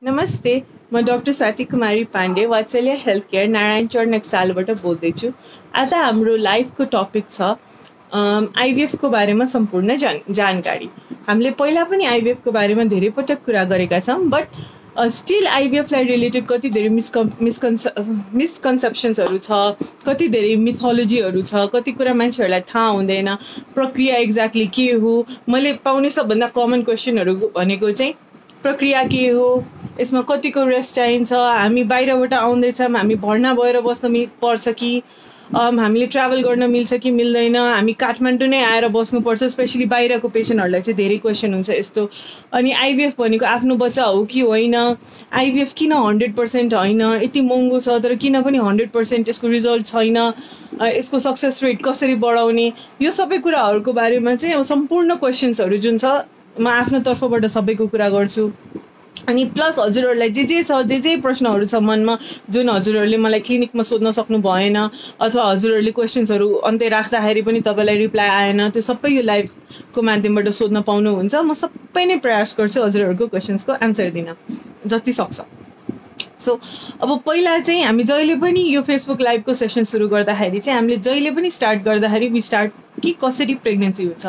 नमस्ते, म डाक्टर स्वाति कुमारी पाण्डे वात्सल्य हेल्थ केयर नारायण चरण नक्सालबाट बोल्दैछु। आज हाम्रो लाइफको टपिक छ आइभीएफको बारेमा सम्पूर्ण जानकारी। हामीले पहिला पनि आइभीएफको बारेमा धेरै पटक कुरा गरेका छौँ, बट स्टिल आइभीएफलाई रिलेटेड कति धेरै मिसकन्सेप्सन्सहरू छ, कति धेरै मिथोलोजीहरू छ, कति कुरा मान्छेहरूलाई थाहा हुँदैन, प्रक्रिया एक्ज्याक्टली के हो। मैले पाउने सबभन्दा कमन क्वेसनहरू भनेको चाहिँ प्रक्रिया के हो, यसमा कतिको रेस्ट चाहिन्छ, हामी बाहिरबाट आउँदैछौँ, हामी भर्ना भएर बस्न पर्छ कि हामीले ट्राभल गर्न मिल्छ कि मिल्दैन, हामी काठमाडौँ नै आएर बस्नुपर्छ। स्पेसली बाहिरको पेसेन्टहरूलाई चाहिँ धेरै क्वेसन हुन्छ यस्तो। अनि आइभीएफ भनेको आफ्नो बच्चा हो कि होइन, आइभीएफ किन 100% होइन, यति महँगो छ तर किन पनि 100% यसको रिजल्ट छैन, यसको सक्सेस रेट कसरी बढाउने, यो सबै कुराहरूको बारेमा चाहिँ अब सम्पूर्ण क्वेसन्सहरू जुन छ म आफ्नो तर्फबाट सबैको कुरा गर्छु। अनि प्लस हजुरहरूलाई जे प्रश्नहरू छ मनमा, जुन हजुरहरूले मलाई क्लिनिकमा सोध्न सक्नु भएन अथवा हजुरहरूले क्वेसन्सहरू अन्त्य राख्दाखेरि पनि तपाईँलाई रिप्लाई आएन, त्यो सबै यो लाइभको माध्यमबाट सोध्न पाउनुहुन्छ। म सबै नै प्रयास गर्छु हजुरहरूको क्वेसन्सको एन्सर दिन जति सक्छ। सो अब पहिला चाहिँ हामी जहिले पनि यो फेसबुक लाइभको सेसन सुरु गर्दाखेरि चाहिँ हामीले जहिले पनि स्टार्ट गर्दाखेरि वी स्टार्ट कि कसरी प्रेग्नेन्सी हुन्छ।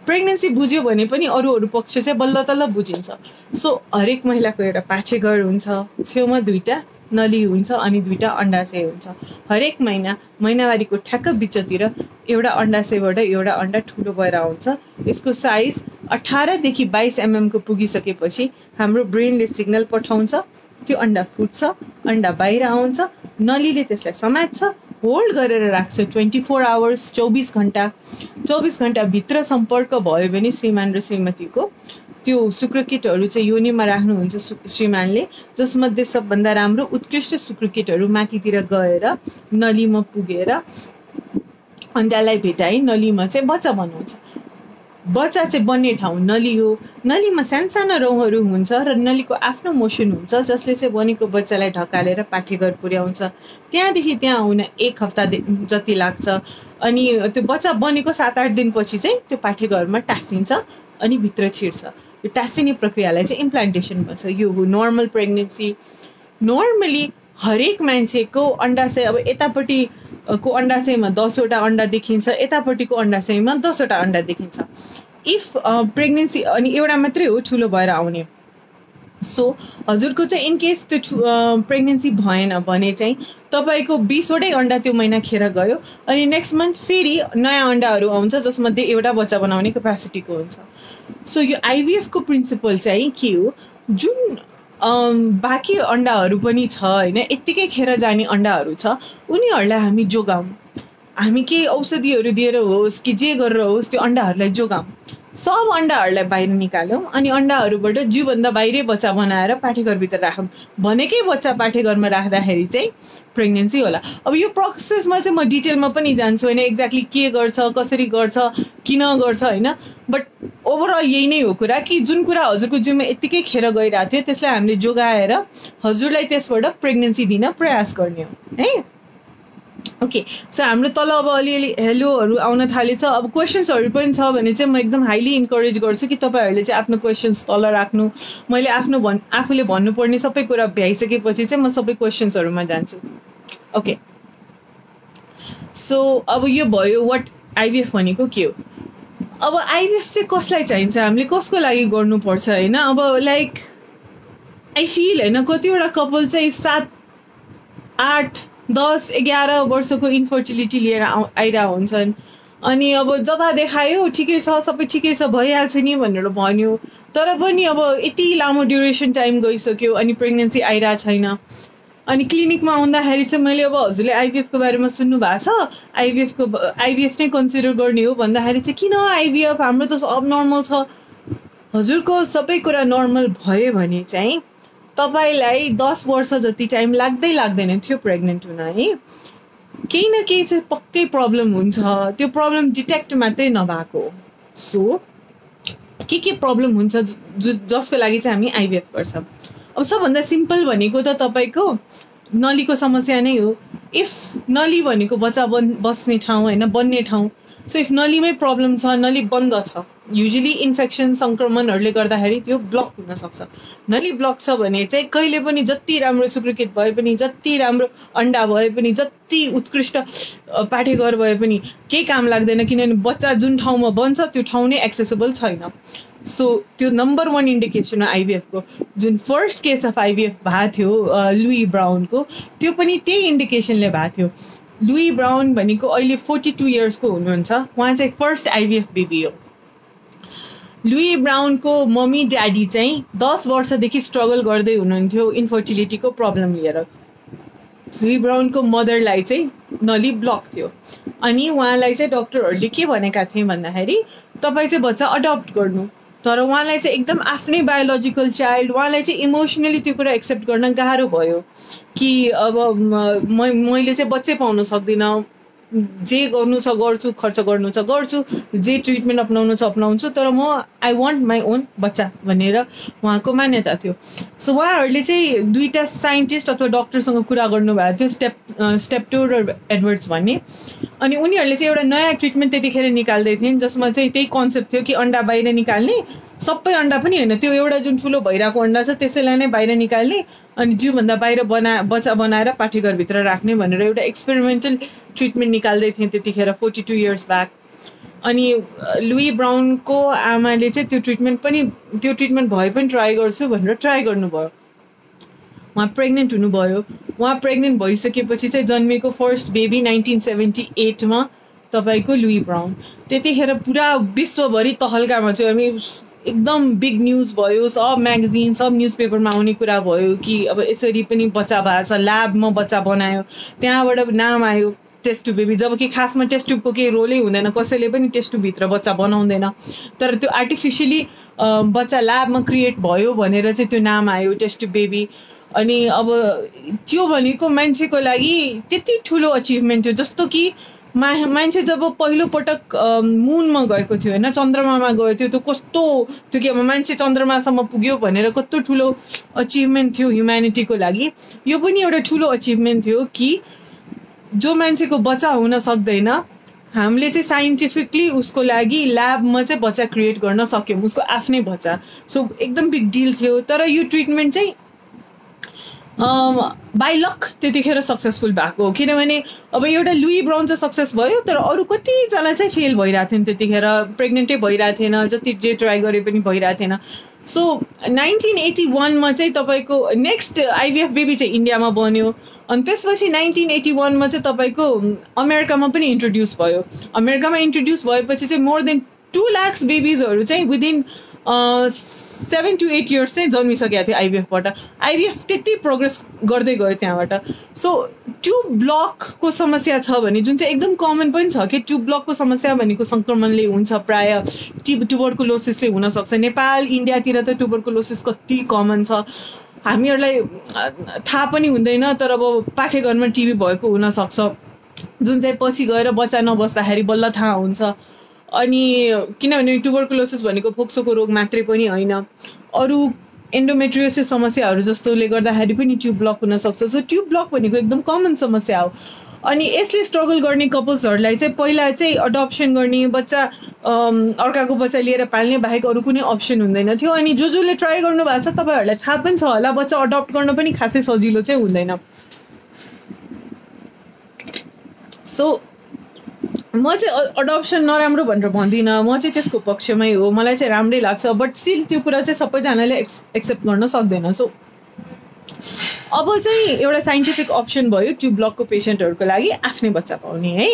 प्रेग्नेन्सी बुझ्यो भने पनि अरू पक्ष चाहिँ बल्ल तल्ल बुझिन्छ। सो हरेक महिलाको एउटा पाठेघर हुन्छ, छेउमा 2टा नली हुन्छ अनि 2टा अन्डाशय हुन्छ। हरेक महिनावारीको ठ्याक्क बिचतिर एउटा अन्डाशयबाट एउटा अन्डा ठुलो भएर आउँछ। यसको साइज 18 देखि 22 mm को पुगिसकेपछि हाम्रो ब्रेनले सिग्नल पठाउँछ, त्यो अन्डा फुट्छ, अन्डा बाहिर आउँछ, नलीले त्यसलाई समात्छ, होल्ड गरेर राख्छ 24 आवर्स, 24 घण्टा। 24 घण्टाभित्र सम्पर्क भयो भने श्रीमान र श्रीमतीको त्यो शुक्रकिटहरू चाहिँ योनिमा राख्नुहुन्छ श्रीमानले, जसमध्ये सबभन्दा राम्रो उत्कृष्ट शुक्रकिटहरू माथितिर गएर नलीमा पुगेर अन्डालाई भेटाइ नलीमा चाहिँ बच्चा बनाउँछ। बच्चा चाहिँ बन्ने ठाउँ नली हो। नलीमा सानसाना रौँहरू हुन्छ र नलीको आफ्नो मोसन हुन्छ जसले चाहिँ बनेको बच्चालाई ढकालेर पाठेघर पुर्याउँछ। त्यहाँदेखि त्यहाँ आउन 1 हप्ता जति लाग्छ अनि त्यो बच्चा बनेको 7-8 दिनपछि चाहिँ त्यो पाठेघरमा टाँसिन्छ अनि भित्र छिर्छ। यो टाँसिने प्रक्रियालाई चाहिँ इम्प्लान्टेसन भन्छ। यो हो नर्मल प्रेग्नेन्सी। नर्मली हरेक मान्छेको अन्डाशय, अब यतापट्टिको अन्डाशयमा 10वटा अन्डा देखिन्छ, यतापट्टिको अन्डाशयमा 10वटा अन्डा देखिन्छ। इफ प्रेग्नेन्सी अनि एउटा मात्रै हो ठुलो भएर आउने। सो हजुरको चाहिँ इनकेस त्यो प्रेग्नेन्सी भएन भने चाहिँ तपाईँको 20वटै अन्डा त्यो महिना खेर गयो अनि नेक्स्ट मन्थ फेरि नयाँ अन्डाहरू आउँछ जसमध्ये एउटा बच्चा बनाउने क्यापेसिटीको हुन्छ। सो यो आइभीएफको प्रिन्सिपल चाहिँ के हो, जुन बाँकी अन्डाहरू पनि छ होइन, यत्तिकै खेर जाने अन्डाहरू छ, उनीहरूलाई हामी जोगाउँ। हामी केही औषधिहरू दिएर होस् कि जे गरेर होस् त्यो अन्डाहरूलाई जोगाउँ। सब अन्डाहरूलाई बाहिर निकाल्यौँ अनि अन्डाहरूबाट जिउभन्दा बाहिरै बच्चा बनाएर पाठेघरभित्र राखौँ। भनेकै बच्चा पाठेघरमा राख्दाखेरि चाहिँ प्रेग्नेन्सी होला। अब यो प्रोसेसमा चाहिँ म डिटेलमा पनि जान्छु होइन, एक्ज्याक्टली के गर्छ, कसरी गर्छ, किन गर्छ होइन, बट ओभरअल यही नै हो कुरा कि जुन कुरा हजुरको जिउमा यत्तिकै खेर गइरहेको थियो त्यसलाई हामीले जोगाएर हजुरलाई त्यसबाट प्रेग्नेन्सी दिन प्रयास गर्ने हो है। ओके, सो हाम्रो तल अब अलिअलि हेलोहरू आउन थालेछ। अब क्वेसन्सहरू पनि छ भने चाहिँ म एकदम हाइली इन्करेज गर्छु कि तपाईँहरूले चाहिँ आफ्नो क्वेसन्स तल राख्नु। मैले आफूले भन्नुपर्ने सबै कुरा भ्याइसकेपछि चाहिँ म सबै क्वेसन्सहरूमा जान्छु। ओके, सो अब यो भयो वाट आइभीएफ भनेको के हो। अब आइभीएफ चाहिँ कसलाई चाहिन्छ, हामीले कसको लागि गर्नुपर्छ होइन। अब लाइक आई फिल होइन, कतिवटा कपाल चाहिँ 7, 8, 10, 11 वर्षको इन्फर्टिलिटी लिएर आइरहेको हुन्छन् अनि अब जता देखायो ठिकै छ, सबै ठिकै छ, भइहाल्छ नि भनेर भन्यो, तर पनि अब यति लामो ड्युरेसन टाइम गइसक्यो अनि प्रेग्नेन्सी आइरहेको छैन। अनि क्लिनिकमा आउँदाखेरि चाहिँ मैले अब हजुरले आइभीएफको बारेमा सुन्नु भएको छ, आइभीएफ नै कन्सिडर गर्ने हो भन्दाखेरि चाहिँ किन आइभीएफ, हाम्रो त सब नर्मल छ। हजुरको सबै कुरा नर्मल भयो भने चाहिँ तपाईँलाई 10 वर्ष जति टाइम लाग्दैन थियो प्रेग्नेन्ट हुन है। केही न केही चाहिँ पक्कै प्रब्लम हुन्छ, त्यो प्रब्लम डिटेक्ट मात्रै नभएको। सो के प्रब्लम हुन्छ जसको लागि चाहिँ हामी आइभीएफ गर्छौँ। अब सबभन्दा सिम्पल भनेको त तपाईँको नलीको समस्या नै हो। इफ नली भनेको बच्चा बस्ने ठाउँ होइन, बन्ने ठाउँ। सो इफ नलीमै प्रब्लम छ, नली बन्द छ युजली इन्फेक्सन सङ्क्रमणहरूले गर्दाखेरि त्यो ब्लक हुनसक्छ। नली ब्लक छ भने चाहिँ कहिले पनि जति राम्रो सुक्रिकेट भए पनि, जति राम्रो अन्डा भए पनि, जति उत्कृष्ट पाठेघर भए पनि केही काम लाग्दैन, किनभने बच्चा जुन ठाउँमा बन्छ त्यो ठाउँ नै एक्सेसिबल छैन। सो त्यो नम्बर 1 इन्डिकेसन हो आइभीएफको। जुन फर्स्ट केस अफ आइभीएफ भएको थियो लुई ब्राउनको, त्यो पनि त्यही इन्डिकेसनले भएको थियो। लुई ब्राउन भनेको अहिले 42 इयर्सको हुनुहुन्छ, उहाँ चाहिँ फर्स्ट आइभीएफ बेबी हो। लुई ब्राउनको मम्मी ड्याडी चाहिँ 10 वर्षदेखि स्ट्रगल गर्दै हुनुहुन्थ्यो इन्फर्टिलिटीको प्रब्लम लिएर। लुई ब्राउनको मदरलाई चाहिँ नली ब्लक थियो, अनि उहाँलाई चाहिँ डक्टरहरूले के भनेका थिए भन्दाखेरि तपाईँ चाहिँ बच्चा अडप्ट गर्नु। तर उहाँलाई चाहिँ एकदम आफ्नै बायोलोजिकल चाइल्ड, उहाँलाई चाहिँ इमोसनली त्यो कुरा एक्सेप्ट गर्न गाह्रो भयो कि अब मैले चाहिँ बच्चै पाउन सक्दिनँ, जे गर्नु छ गर्छु, खर्च गर्नु छ गर्छु, जे ट्रिटमेन्ट अपनाउनु छ अपनाउँछु, तर म आई वान्ट माई ओन बच्चा भनेर उहाँको मान्यता थियो। सो उहाँहरूले चाहिँ 2टा साइन्टिस्ट अथवा डक्टरसँग कुरा गर्नुभएको थियो, स्टेप्टोर र एडवर्ड्स भन्ने। अनि उनीहरूले चाहिँ एउटा नयाँ ट्रिटमेन्ट त्यतिखेर निकाल्दै थिए जसमा चाहिँ त्यही कन्सेप्ट थियो कि अन्डा बाहिर निकाल्ने, सबै अन्डा पनि होइन, त्यो एउटा जुन ठुलो भइरहेको अन्डा छ त्यसैलाई नै बाहिर निकाल्ने अनि जिउभन्दा बाहिर बच्चा बनाएर पाठेघरभित्र राख्ने भनेर एउटा एक्सपेरिमेन्टल ट्रिटमेन्ट निकाल्दै थिएँ त्यतिखेर 42 इयर्स ब्याक। अनि लुई ब्राउनको आमाले चाहिँ त्यो ट्रिटमेन्ट भए पनि ट्राई गर्छु भनेर ट्राई गर्नुभयो। उहाँ प्रेग्नेन्ट हुनुभयो। उहाँ प्रेग्नेन्ट भइसकेपछि चाहिँ जन्मेको फर्स्ट बेबी 1978मा तपाईँको लुई ब्राउन। त्यतिखेर पुरा विश्वभरि तहल्कामा चाहिँ हामी एकदम बिग न्युज भयो, सब म्यागजिन सब न्युज पेपरमा आउने कुरा भयो कि अब यसरी पनि बच्चा भएको छ, ल्याबमा बच्चा बनायो, त्यहाँबाट नाम आयो टेस्ट ट्युब बेबी, जबकि खासमा टेस्ट ट्युबको केही रोलै हुँदैन, कसैले पनि टेस्ट ट्युबभित्र बच्चा बनाउँदैन, तर त्यो आर्टिफिसियली बच्चा ल्याबमा क्रिएट भयो भनेर चाहिँ त्यो नाम आयो टेस्ट ट्युब बेबी। अनि अब त्यो भनेको मान्छेको लागि त्यति ठुलो अचिभमेन्ट थियो, जस्तो कि मान्छे जब पहिलोपटक मुनमा गएको थियो होइन, चन्द्रमामा गएको थियो, त्यो कस्तो त्यो कि अब मान्छे चन्द्रमासम्म पुग्यो भनेर कस्तो ठुलो अचिभमेन्ट थियो ह्युम्यानिटीको लागि। यो पनि एउटा ठुलो अचिभमेन्ट थियो कि जो मान्छेको बच्चा हुन सक्दैन, हामीले चाहिँ साइन्टिफिकली उसको लागि ल्याबमा चाहिँ बच्चा क्रिएट गर्न सक्यौँ, उसको आफ्नै बच्चा। सो एकदम बिग डिल थियो। तर यो ट्रिटमेन्ट चाहिँ बाई लक त्यतिखेर सक्सेसफुल भएको हो, किनभने अब एउटा लुई ब्राउन चाहिँ सक्सेस भयो, तर अरू कतिजना चाहिँ फेल भइरहेको थिएन, त्यतिखेर प्रेग्नेन्टै भइरहेको थिएन, जति जे ट्राई गरे पनि भइरहेको थिएन। सो 1981मा चाहिँ तपाईँको नेक्स्ट आइभीएफ बेबी चाहिँ इन्डियामा बन्यो। अनि त्यसपछि 1981मा चाहिँ तपाईँको अमेरिकामा पनि इन्ट्रोड्युस भयो। अमेरिकामा इन्ट्रोड्युस भएपछि चाहिँ मोर देन 2 लाख बेबिजहरू चाहिँ विदिन 7 to 8 इयर्स चाहिँ जन्मिसकेको थियो आइभीएफबाट। आइभीएफ त्यति प्रोग्रेस गर्दै गयो त्यहाँबाट। सो ट्युब ब्लकको समस्या छ भने, जुन चाहिँ एकदम कमन पनि छ कि ट्युब ब्लकको समस्या भनेको सङ्क्रमणले हुन्छ, प्रायः ट्युबरकुलोसिसले हुनसक्छ। नेपाल इन्डियातिर त ट्युबरकुलोसिस कति कमन छ हामीहरूलाई थाहा पनि हुँदैन, तर अब पाठेघरमा टिबी भएको हुनसक्छ, जुन चाहिँ पछि गएर बच्चा नबस्दाखेरि बल्ल थाहा हुन्छ। अनि किनभने ट्युबरकुलोसिस भनेको फोक्सोको रोग मात्रै पनि होइन, अरू एन्डोमेट्रियोसिस समस्याहरू जस्तोले गर्दाखेरि पनि ट्युब ब्लक हुनसक्छ। सो ट्युब ब्लक भनेको एकदम कमन समस्या हो। अनि यसले स्ट्रगल गर्ने कपल्सहरूलाई चाहिँ पहिला चाहिँ अडप्सन गर्ने, बच्चा अर्काको बच्चा लिएर पाल्ने बाहेक अरू कुनै अप्सन हुँदैन थियो। अनि जसले ट्राई गर्नु भएको छ तपाईँहरूलाई थाहा पनि छ होला, बच्चा अडप्ट गर्न पनि खासै सजिलो चाहिँ हुँदैन। सो म चाहिँ अडप्सन नराम्रो भनेर भन्दिनँ, म चाहिँ त्यसको पक्षमै हो, मलाई चाहिँ राम्रै लाग्छ। बट स्टिल त्यो कुरा चाहिँ सबैजनाले एक्सेप्ट गर्न सक्दैन। सो अब चाहिँ एउटा साइन्टिफिक अप्सन भयो ट्युब ब्लकको पेसेन्टहरूको लागि आफ्नै बच्चा पाउने है।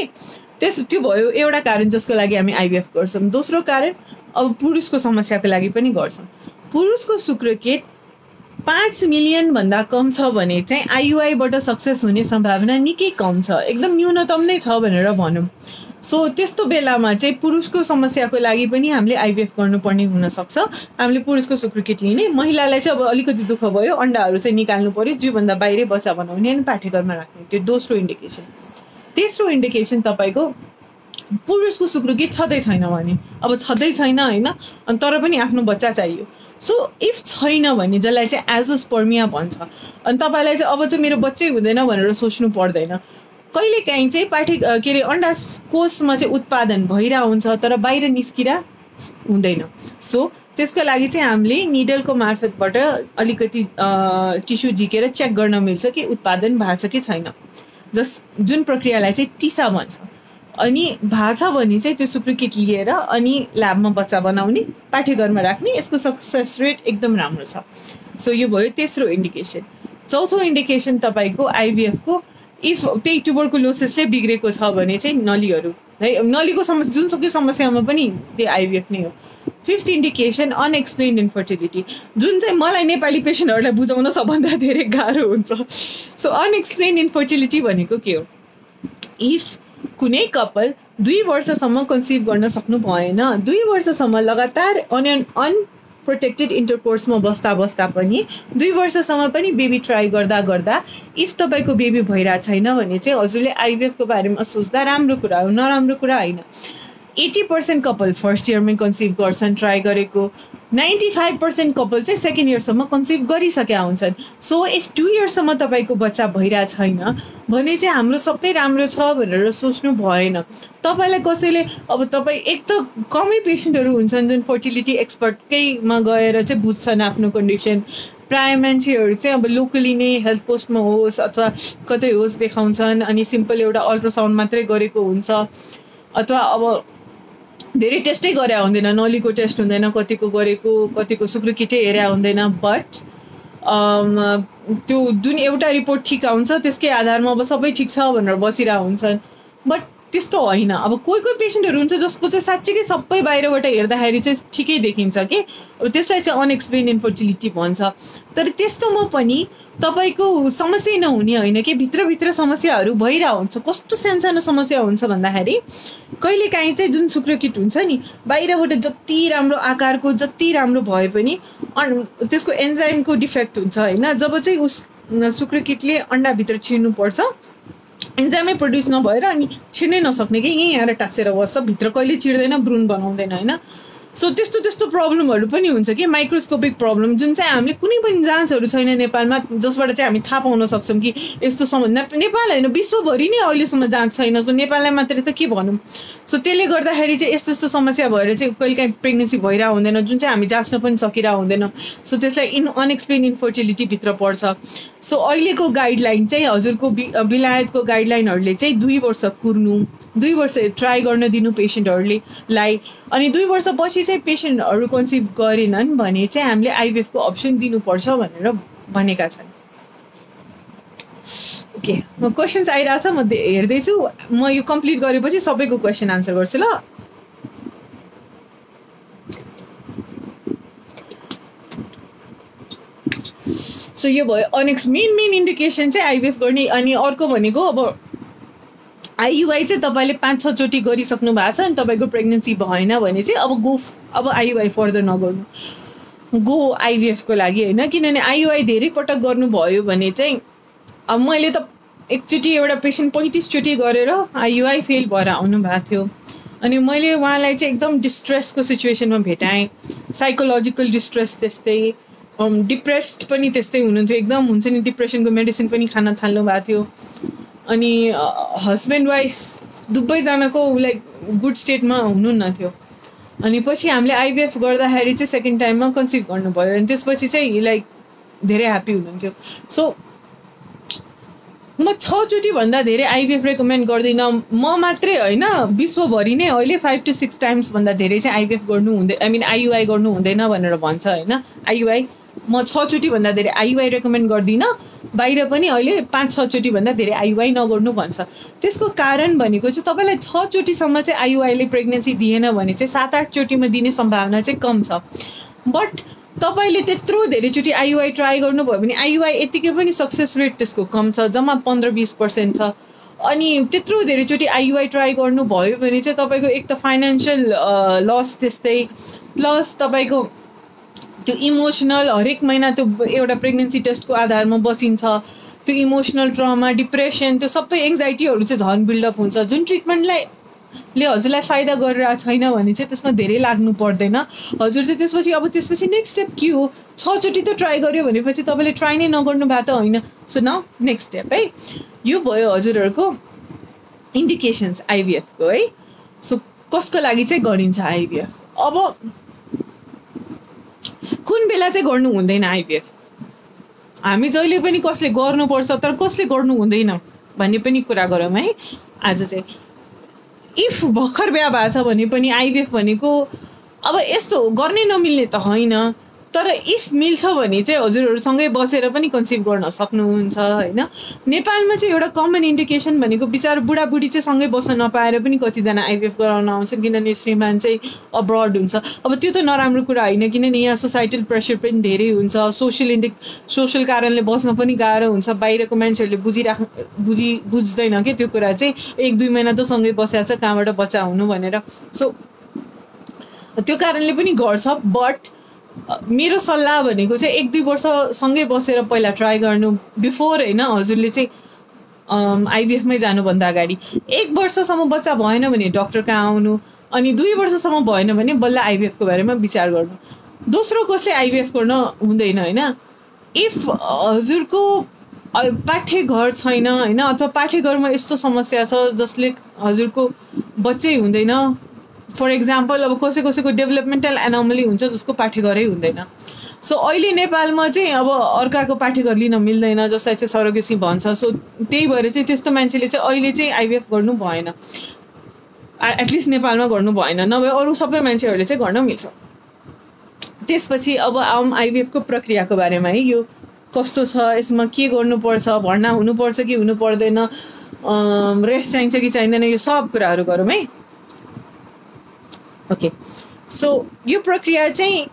त्यो भयो एउटा कारण जसको लागि हामी आइभीएफ गर्छौँ। दोस्रो कारण अब पुरुषको समस्याको लागि पनि गर्छौँ। पुरुषको शुक्रकेट 5 मिलियनभन्दा कम छ भने चाहिँ आइयुआईबाट सक्सेस हुने सम्भावना निकै कम छ, एकदम न्यूनतम नै छ भनेर भनौँ। सो त्यस्तो बेलामा चाहिँ पुरुषको समस्याको लागि पनि हामीले आइभीएफ गर्नुपर्ने हुनसक्छ। हामीले पुरुषको शुक्रकेट लिने, महिलालाई चाहिँ अब अलिकति दुःख भयो, अन्डाहरू चाहिँ निकाल्नु पऱ्यो, जिउभन्दा बाहिरै बच्चा बनाउने अनि पाठेघरमा राख्ने, त्यो दोस्रो इन्डिकेसन। तेस्रो इन्डिकेसन तपाईँको पुरुषको शुक्रकेट छँदै छैन भने, अब छँदै छैन होइन, अनि तर पनि आफ्नो बच्चा चाहियो। सो इफ छैन भने जसलाई चाहिँ एजोस्पर्मिया भन्छ, अनि तपाईँलाई चाहिँ अब चाहिँ मेरो बच्चै हुँदैन भनेर सोच्नु पर्दैन। कहिलेकाहीँ चाहिँ अंडाकोशमा चाहिँ उत्पादन भइरहेको हुन्छ तर बाहिर निस्किरा हुँदैन। सो त्यसको लागि चाहिँ हामीले निडलको मार्फतबाट अलिकति टिस्यु झिकेर चेक गर्न मिल्छ कि उत्पादन भएको छ कि छैन, जुन प्रक्रियालाई चाहिँ टिसा भन्छ। अनि भएको छ भने चाहिँ त्यो सुक्रिकिट लिएर अनि ल्याबमा बच्चा बनाउने, पाठ्यघरमा राख्ने, यसको सक्सेस रेट एकदम राम्रो छ। सो यो भयो तेस्रो इन्डिकेसन। चौथो इन्डिकेसन तपाईँको आइभीएफको इफ त्यही ट्युबरकुलोसिसले बिग्रेको छ भने चाहिँ नलीहरू है, नलीको समस्या जुनसुकै समस्यामा पनि त्यही आइभीएफ नै हो। फिफ्थ इन्डिकेसन अनएक्सप्लेन्ड इन्फर्टिलिटी, जुन चाहिँ मलाई नेपाली पेसेन्टहरूलाई बुझाउन सबभन्दा धेरै गाह्रो हुन्छ। सो अनएक्सप्लेन्ड इन्फर्टिलिटी भनेको के हो? इफ कुनै कपल 2 वर्षसम्म कन्सिभ गर्न सक्नु भएन, 2 वर्षसम्म लगातार अनप्रोटेक्टेड इन्टरकोर्समा बस्दा पनि 2 वर्षसम्म पनि बेबी ट्राई गर्दा इफ तपाईँको बेबी भइरहेको छैन भने चाहिँ हजुरले आइभीएफको बारेमा सोच्दा राम्रो कुरा हो, नराम्रो कुरा होइन। 80% कपल फर्स्ट इयरमै कन्सिभ गर्छन् ट्राई गरेको, 95% कपल चाहिँ सेकेन्ड इयरसम्म कन्सिभ गरिसकेका हुन्छन्। सो इफ 2 इयर्ससम्म तपाईँको बच्चा भइरहेको छैन भने चाहिँ हाम्रो सबै राम्रो छ भनेर सोच्नु भएन। तपाईँलाई कसैले अब तपाईँ एक त कमै पेसेन्टहरू हुन्छन् जुन फर्टिलिटी एक्सपर्टकैमा गएर चाहिँ बुझ्छन् आफ्नो कन्डिसन। प्रायः मान्छेहरू चाहिँ अब लोकली नै हेल्थ पोस्टमा होस् अथवा कतै होस् देखाउँछन्, अनि सिम्पल एउटा अल्ट्रासाउन्ड मात्रै गरेको हुन्छ, अथवा अब धेरै टेस्टै गरे हुँदैन, नलीको टेस्ट हुँदैन कतिको गरेको, कतिको सुक्रिकिटै हेरे हुँदैन। बट त्यो जुन एउटा रिपोर्ट ठिक आउँछ त्यसकै आधारमा अब सबै ठिक छ भनेर बसिरहेको हुन्छन्। बट त्यस्तो होइन। अब कोही पेसेन्टहरू हुन्छ जसको चाहिँ साँच्चीकै सबै बाहिरबाट हेर्दाखेरि चाहिँ ठिकै देखिन्छ कि, अब त्यसलाई चाहिँ अनएक्सप्लेन इन्फर्टिलिटी भन्छ। तर त्यस्तोमा पनि तपाईँको समस्या नहुने होइन कि भित्रभित्र समस्याहरू भइरहेको हुन्छ। कस्तो सानो समस्या हुन्छ भन्दाखेरि कहिलेकाहीँ चाहिँ जुन सुक्रिकिट हुन्छ नि बाहिरबाट जति राम्रो आकारको जति राम्रो भए पनि त्यसको एन्जाइमको डिफेक्ट हुन्छ होइन। जब चाहिँ उस सुक्रिकिटले अन्डाभित्र छिर्नुपर्छ एन्जाइमै प्रड्युस नभएर अनि छिर्नै नसक्ने कि यहीँ आएर टाँसेर बस्छ, भित्र कहिले चिर्दैन, भ्रूण बनाउँदैन होइन। सो त्यस्तो प्रब्लमहरू पनि हुन्छ कि माइक्रोस्कोपिक प्रब्लम, जुन चाहिँ हामीले कुनै पनि जाँचहरू छैन नेपालमा जसबाट चाहिँ हामी थाहा पाउन सक्छौँ कि यस्तो नेपाल होइन विश्वभरि नै अहिलेसम्म जाँच छैन। सो नेपाललाई मात्रै त के भनौँ। सो त्यसले गर्दाखेरि चाहिँ यस्तो समस्या भएर चाहिँ कहिलेकाहीँ प्रेग्नेन्सी भइरहेको हुँदैन, जुन चाहिँ हामी जाँच्न पनि सकिरहेको हुँदैन। सो त्यसलाई अनएक्सप्लेन इन्फर्टिलिटीभित्र पर्छ। सो अहिलेको गाइडलाइन चाहिँ हजुरको बिलायतको गाइडलाइनहरूले चाहिँ 2 वर्ष कुर्नु, 2 वर्ष ट्राई गर्न दिनु पेसेन्टहरूलाई, अनि 2 वर्षपछि चाहिँ पेसेन्टहरू कन्सिभ गरेनन् भने चाहिँ हामीले आइभीएफको अप्सन दिनुपर्छ भनेर भनेका छन्। ओके, म क्वेसन्स आइरहेछ, म हेर्दैछु। म यो कम्प्लिट गरेपछि सबैको क्वेसन आन्सर गर्छु ल। सो यो भयो मेन इन्डिकेसन चाहिँ आइभीएफ गर्ने। अनि अर्को भनेको अब आइयुआई चाहिँ तपाईँले 5-6 चोटि गरिसक्नु भएको छ अनि तपाईँको प्रेग्नेन्सी भएन भने चाहिँ अब आइयुआई फर्दर नगर्नु, गो आइभीएफको लागि होइन। किनभने आइयुआई धेरै पटक गर्नुभयो भने चाहिँ अब मैले त एकचोटि एउटा पेसेन्ट 35 चोटि गरेर आइयुआई फेल भएर आउनु भएको थियो। अनि मैले उहाँलाई चाहिँ एकदम डिस्ट्रेसको सिचुएसनमा भेटाएँ, साइकोलोजिकल डिस्ट्रेस त्यस्तै, डिप्रेस्ड पनि त्यस्तै हुनुहुन्थ्यो एकदम, हुन्छ नि डिप्रेसनको मेडिसिन पनि खान थाल्नु भएको थियो। अनि हस्बेन्ड वाइफ दुवैजनाको लाइक गुड स्टेटमा हुनुहुन्न थियो। अनि पछि हामीले आइभीएफ गर्दाखेरि चाहिँ सेकेन्ड टाइममा कन्सिभ गर्नुभयो अनि त्यसपछि चाहिँ लाइक धेरै ह्याप्पी हुनुहुन्थ्यो। सो म 6 चोटि भन्दा धेरै आइभीएफ रेकमेन्ड गर्दिनँ। म मात्रै होइन विश्वभरि नै अहिले 5 to 6 टाइम्स भन्दा धेरै चाहिँ आइभीएफ गर्नु हुँदैन, आइयुआई गर्नु हुँदैन भनेर भन्छ होइन। आइयुआई म 6 चोटि भन्दा धेरै आइयुआई रेकमेन्ड गर्दिनँ, बाहिर पनि अहिले 5-6 चोटि भन्दा धेरै आइयुआई नगर्नु भन्छ। त्यसको कारण भनेको चाहिँ तपाईँलाई 6 चोटिसम्म चाहिँ आइयुआईले प्रेग्नेन्सी दिएन भने चाहिँ 7-8 चोटिमा दिने सम्भावना चाहिँ कम छ। बट तपाईँले त्यत्रो धेरैचोटि आइयुआई ट्राई गर्नुभयो भने आइयुआई यतिकै पनि सक्सेस रेट त्यसको कम छ, जम्मा 15-20% छ। अनि त्यत्रो धेरैचोटि आइयुआई ट्राई गर्नुभयो भने चाहिँ तपाईँको एक त फाइनेन्सियल लस त्यस्तै, प्लस तपाईँको त्यो इमोसनल हरेक महिना त्यो एउटा प्रेग्नेन्सी टेस्टको आधारमा बसिन्छ, त्यो इमोसनल ट्रमा, डिप्रेसन, त्यो सबै एङ्जाइटीहरू चाहिँ झन् बिल्डअप हुन्छ। जुन ट्रिटमेन्टले हजुरलाई फाइदा गरिरहेको छैन भने चाहिँ त्यसमा धेरै लाग्नु पर्दैन। हजुर चाहिँ त्यसपछि नेक्स्ट स्टेप के हो? 6 चोटि त ट्राई गर्यो भनेपछि तपाईँले ट्राई नै नगर्नु भएको त होइन। सो नाउ नेक्स्ट स्टेप है, यो भयो हजुरहरूको इन्डिकेसन्स आइभीएफको है। सो कसको लागि चाहिँ गरिन्छ आइभीएफ? अब कुन बेला चाहिँ गर्नु हुँदैन आइभीएफ, हामी जहिले पनि कसले गर्नुपर्छ तर कसले गर्नु हुँदैन भन्ने पनि कुरा गरौँ है आज चाहिँ। इफ भर्खर बिहा भएको छ भने पनि आइभीएफ भनेको अब यस्तो गर्ने नमिल्ने त होइन, तर इफ मिल्छ भने चाहिँ हजुरहरूसँगै बसेर पनि कन्सिभ गर्न सक्नुहुन्छ होइन। नेपालमा चाहिँ एउटा कमन इन्डिकेसन भनेको बिचारा बुढाबुढी चाहिँ सँगै बस्न नपाएर पनि कतिजना आइभीएफ गराउन आउँछ, किनभने श्रीमान चाहिँ अब्रड हुन्छ। अब त्यो त नराम्रो कुरा होइन, किनभने यहाँ सोसाइटल प्रेसर पनि धेरै हुन्छ, सोसल कारणले बस्न पनि गाह्रो हुन्छ, बाहिरको मान्छेहरूले बुझ्दैन कि त्यो कुरा चाहिँ 1-2 महिना त सँगै बसेको छ कहाँबाट बच्चा हुनु भनेर। सो त्यो कारणले पनि गर्छ। बट मेरो सल्लाह भनेको चाहिँ 1-2 वर्ष सँगै बसेर पहिला ट्राई गर्नु बिफोर होइन, हजुरले चाहिँ आइभीएफमै जानुभन्दा अगाडि 1 वर्षसम्म बच्चा भएन भने डक्टर कहाँ आउनु, अनि 2 वर्षसम्म भएन भने बल्ल आइभीएफको बारेमा विचार गर्नु। दोस्रो कसले आइभीएफ गर्न हुँदैन होइन, इफ हजुरको पाठ्यघर छैन होइन, अथवा पाठ्यघरमा यस्तो समस्या छ जसले हजुरको बच्चै हुँदैन। फर इक्जाम्पल अब कसैको डेभलपमेन्टल एनोमली हुन्छ जसको पाठ्यघरै हुँदैन। सो अहिले नेपालमा चाहिँ अब अर्काको पाठ्यघर लिन मिल्दैन, जसलाई चाहिँ सरोगेसी भन्छ। सो त्यही भएर चाहिँ त्यस्तो मान्छेले चाहिँ अहिले चाहिँ आइभीएफ गर्नु भएन, एटलिस्ट नेपालमा गर्नु भएन, नभए अरू सबै मान्छेहरूले चाहिँ गर्न मिल्छ। त्यसपछि अब आउँ आइभीएफको प्रक्रियाको बारेमा है, यो कस्तो छ, यसमा के गर्नुपर्छ, भर्ना हुनुपर्छ कि हुनु पर्दैन, रेस्ट चाहिन्छ कि चाहिँदैन, यो सब कुराहरू गरौँ है। ओके, सो यो प्रक्रिया चाहिँ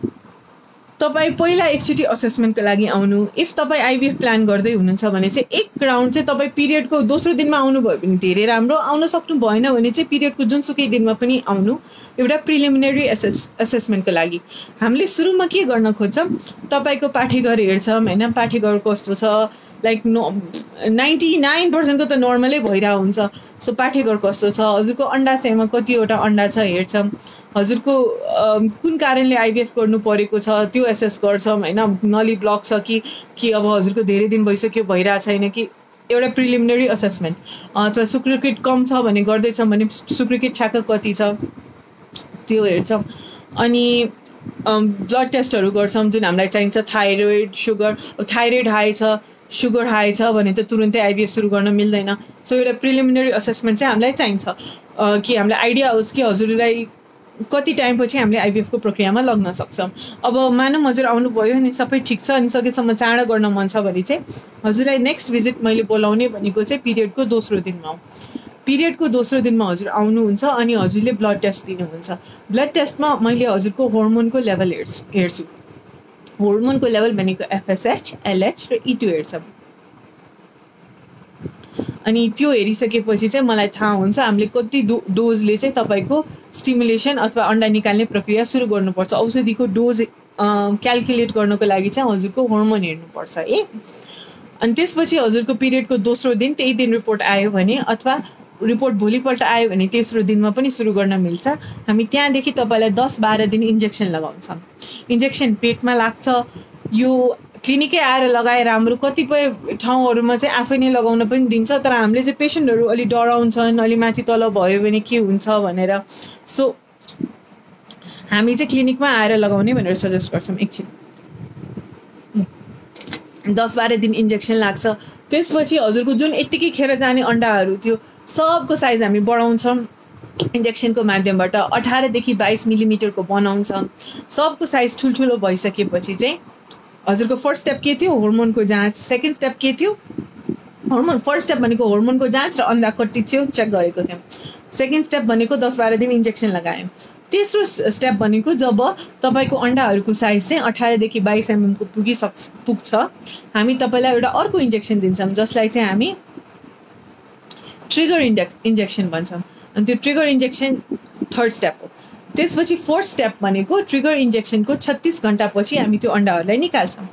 तपाईँ पहिला एकचोटि असेसमेन्टको लागि आउनु। इफ तपाईँ आइभीएफ प्लान गर्दै हुनुहुन्छ भने चाहिँ 1 राउन्ड चाहिँ तपाईँ पिरियडको दोस्रो दिनमा आउनुभयो भने धेरै राम्रो, आउन सक्नु भएन भने चाहिँ पिरियडको जुनसुकै दिनमा पनि आउनु, एउटा प्रिलिमिनरी असेसमेन्टको लागि। हामीले सुरुमा के गर्न खोज्छौँ, तपाईँको पाठ्यघर हेर्छौँ होइन, पाठ्यघर कस्तो छ, लाइक 99% को त नर्मलै भइरहेको हुन्छ। सो पाठ्यघर कस्तो छ, हजुरको अन्डाशयमा कतिवटा अन्डा छ हेर्छौँ, हजुरको कुन कारणले आइभीएफ गर्नु परेको छ त्यो एसेस गर्छौँ होइन, नली ब्लक छ कि अब हजुरको धेरै दिन भइसक्यो भइरहेको छैन कि, एउटा प्रिलिमिनरी असेसमेन्ट। अथवा शुक्रकृत कम छ भने गर्दैछौँ भने शुक्रकृत ठ्याक्क कति छ त्यो हेर्छौँ। अनि ब्लड टेस्टहरू गर्छौँ जुन हामीलाई चाहिन्छ, थाइरोइड, सुगर, थाइरोइड हाई छ, सुगर हाई छ भने त तुरुन्तै आइभीएफ सुरु गर्न मिल्दैन। सो एउटा प्रिलिमिनरी असेसमेन्ट चाहिँ हामीलाई चाहिन्छ कि हामीलाई आइडिया होस् कि हजुरलाई कति टाइमपछि हामीले आइभीएफको प्रक्रियामा लग्न सक्छौँ। अब मानौँ हजुर आउनुभयो अनि सबै ठिक छ अनि सकेसम्म चाँडो गर्न मन छ भने चाहिँ हजुरलाई नेक्स्ट भिजिट मैले बोलाउने भनेको चाहिँ पिरियडको दोस्रो दिनमा हो। पिरियडको दोस्रो दिनमा हजुर आउनुहुन्छ अनि हजुरले ब्लड टेस्ट दिनुहुन्छ। ब्लड टेस्टमा मैले हजुरको हर्मोनको लेभल हेर्छु। हर्मोनको लेभल भनेको एफएसएच, एलएच र E2 हेर्छौँ। अनि त्यो हेरिसकेपछि चाहिँ मलाई थाहा हुन्छ हामीले कति डोजले चाहिँ तपाईँको स्टिमुलेसन अथवा अन्डा निकाल्ने प्रक्रिया सुरु गर्नुपर्छ। औषधिको डोज क्यालकुलेट गर्नको लागि चाहिँ हजुरको हर्मोन हेर्नुपर्छ है। अनि त्यसपछि हजुरको पिरियडको दोस्रो दिन, त्यही दिन रिपोर्ट आयो भने अथवा रिपोर्ट भोलिपल्ट आयो भने तेस्रो दिनमा पनि सुरु गर्न मिल्छ। हामी त्यहाँदेखि तपाईँलाई 10-12 दिन इन्जेक्सन लगाउँछौँ। इन्जेक्सन पेटमा लाग्छ। यो क्लिनिकै आएर लगाए राम्रो, कतिपय ठाउँहरूमा चाहिँ आफै नै लगाउन पनि दिन्छ, तर हामीले चाहिँ पेसेन्टहरू अलि डराउँछन्, अलि माथि तल भयो भने के हुन्छ भनेर। सो हामी चाहिँ क्लिनिकमा आएर लगाउने भनेर सजेस्ट गर्छौँ। एकछिन 10-12 दिन इन्जेक्सन लाग्छ। त्यसपछि हजुरको जुन यत्तिकै खेर जाने अन्डाहरू थियो सबको साइज हामी बढाउँछौँ इन्जेक्सनको माध्यमबाट। 18 देखि 22 मिलिमिटरको बनाउँछौँ। सबको साइज ठुल्ठुलो भइसकेपछि चाहिँ हजुरको फर्स्ट स्टेप के थियो, हर्मोनको जाँच। सेकेन्ड स्टेप के थियो, फर्स्ट स्टेप भनेको हर्मोनको जाँच र अन्डा कति थियो चेक गरेको थियौँ। सेकेन्ड स्टेप भनेको 10-12 दिन इन्जेक्सन लगायौँ। तेस्रो स्टेप भनेको जब तपाईँको अन्डाहरूको साइज चाहिँ 18 देखि 22 mm को पुग्छ, हामी तपाईँलाई एउटा अर्को इन्जेक्सन दिन्छौँ जसलाई चाहिँ हामी ट्रिगर इन्जेक्सन भन्छौँ। अनि त्यो ट्रिगर इन्जेक्सन थर्ड स्टेप हो। त्यसपछि फोर्थ स्टेप भनेको ट्रिगर इन्जेक्सनको 36 घन्टापछि हामी त्यो अन्डाहरूलाई निकाल्छौँ।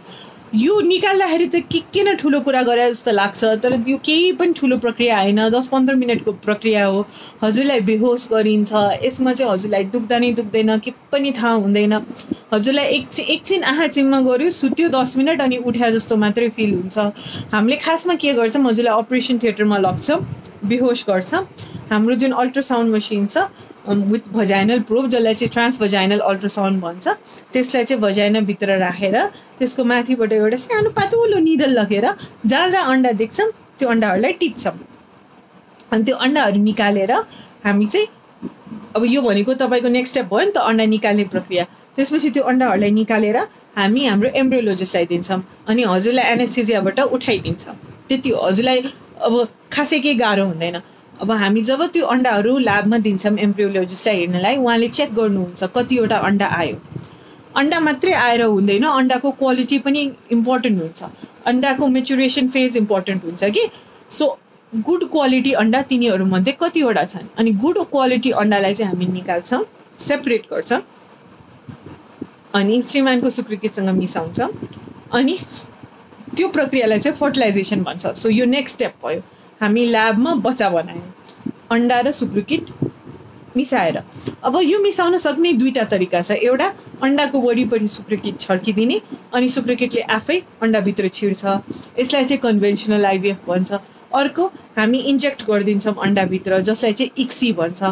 यो निकाल्दाखेरि चाहिँ किन ठुलो कुरा गरे जस्तो लाग्छ, तर यो केही पनि ठुलो प्रक्रिया होइन, 10-15 मिनटको प्रक्रिया हो। हजुरलाई बेहोस गरिन्छ। यसमा चाहिँ हजुरलाई दुख्दा नै दुख्दैन, के पनि थाहा हुँदैन। हजुरलाई एकछिन आँखा चिम्मा गऱ्यो, सुत्यो 10 मिनट अनि उठ्या जस्तो मात्रै फिल हुन्छ। हामीले खासमा के गर्छौँ, हजुरलाई अपरेसन थिएटरमा लग्छौँ, बेहोस गर्छौँ। हाम्रो जुन अल्ट्रासाउन्ड मसिन छ विथ भजाइनल प्रोब, जसलाई चाहिँ ट्रान्सभजाइनल अल्ट्रासाउन्ड भन्छ। त्यसलाई चाहिँ भजाइनाभित्र राखेर त्यसको माथिबाट एउटा सानो पातलो निडल लगेर जहाँ जहाँ अन्डा देख्छौँ त्यो अन्डाहरूलाई टिप्छौँ। अनि त्यो अन्डाहरू निकालेर हामी चाहिँ अब यो भनेको तपाईँको नेक्स्ट स्टेप भयो नि त अन्डा निकाल्ने प्रक्रिया। त्यसपछि त्यो अन्डाहरूलाई निकालेर हामी हाम्रो एम्ब्रियोलोजिस्टलाई दिन्छौँ अनि हजुरलाई एनेस्थेजियाबाट उठाइदिन्छ। त्यति हजुरलाई अब खासै केही गाह्रो हुँदैन। अब हामी जब त्यो अन्डाहरू ल्याबमा दिन्छौँ एम्ब्रियोलोजिस्टलाई हेर्नलाई, उहाँले चेक गर्नुहुन्छ कतिवटा अन्डा आयो। अन्डा मात्रै आएर हुँदैन, अन्डाको क्वालिटी पनि इम्पोर्टेन्ट हुन्छ, अन्डाको मेचुरेसन फेज इम्पोर्टेन्ट हुन्छ कि। सो गुड क्वालिटी अन्डा तिनीहरूमध्ये कतिवटा छन्, अनि गुड क्वालिटी अन्डालाई चाहिँ हामी निकाल्छौँ, सेपरेट गर्छौँ अनि श्रीमानको सुकृतिसँग मिसाउँछौँ अनि त्यो प्रक्रियालाई चाहिँ फर्टिलाइजेसन भन्छ। सो यो नेक्स्ट स्टेप भयो। हामी ल्याबमा बच्चा बनायौँ अन्डा र सुकृकिट मिसाएर। अब यो मिसाउन सक्ने दुईवटा तरिका छ। एउटा अन्डाको वरिपरि सुकृकिट छर्किदिने अनि सुकृकिटले आफै अन्डाभित्र छिर्छ, यसलाई चाहिँ कन्भेन्सनल आइभिएफ भन्छ। अर्को हामी इन्जेक्ट गरिदिन्छौँ अन्डाभित्र, जसलाई चाहिँ इक्सी भन्छ।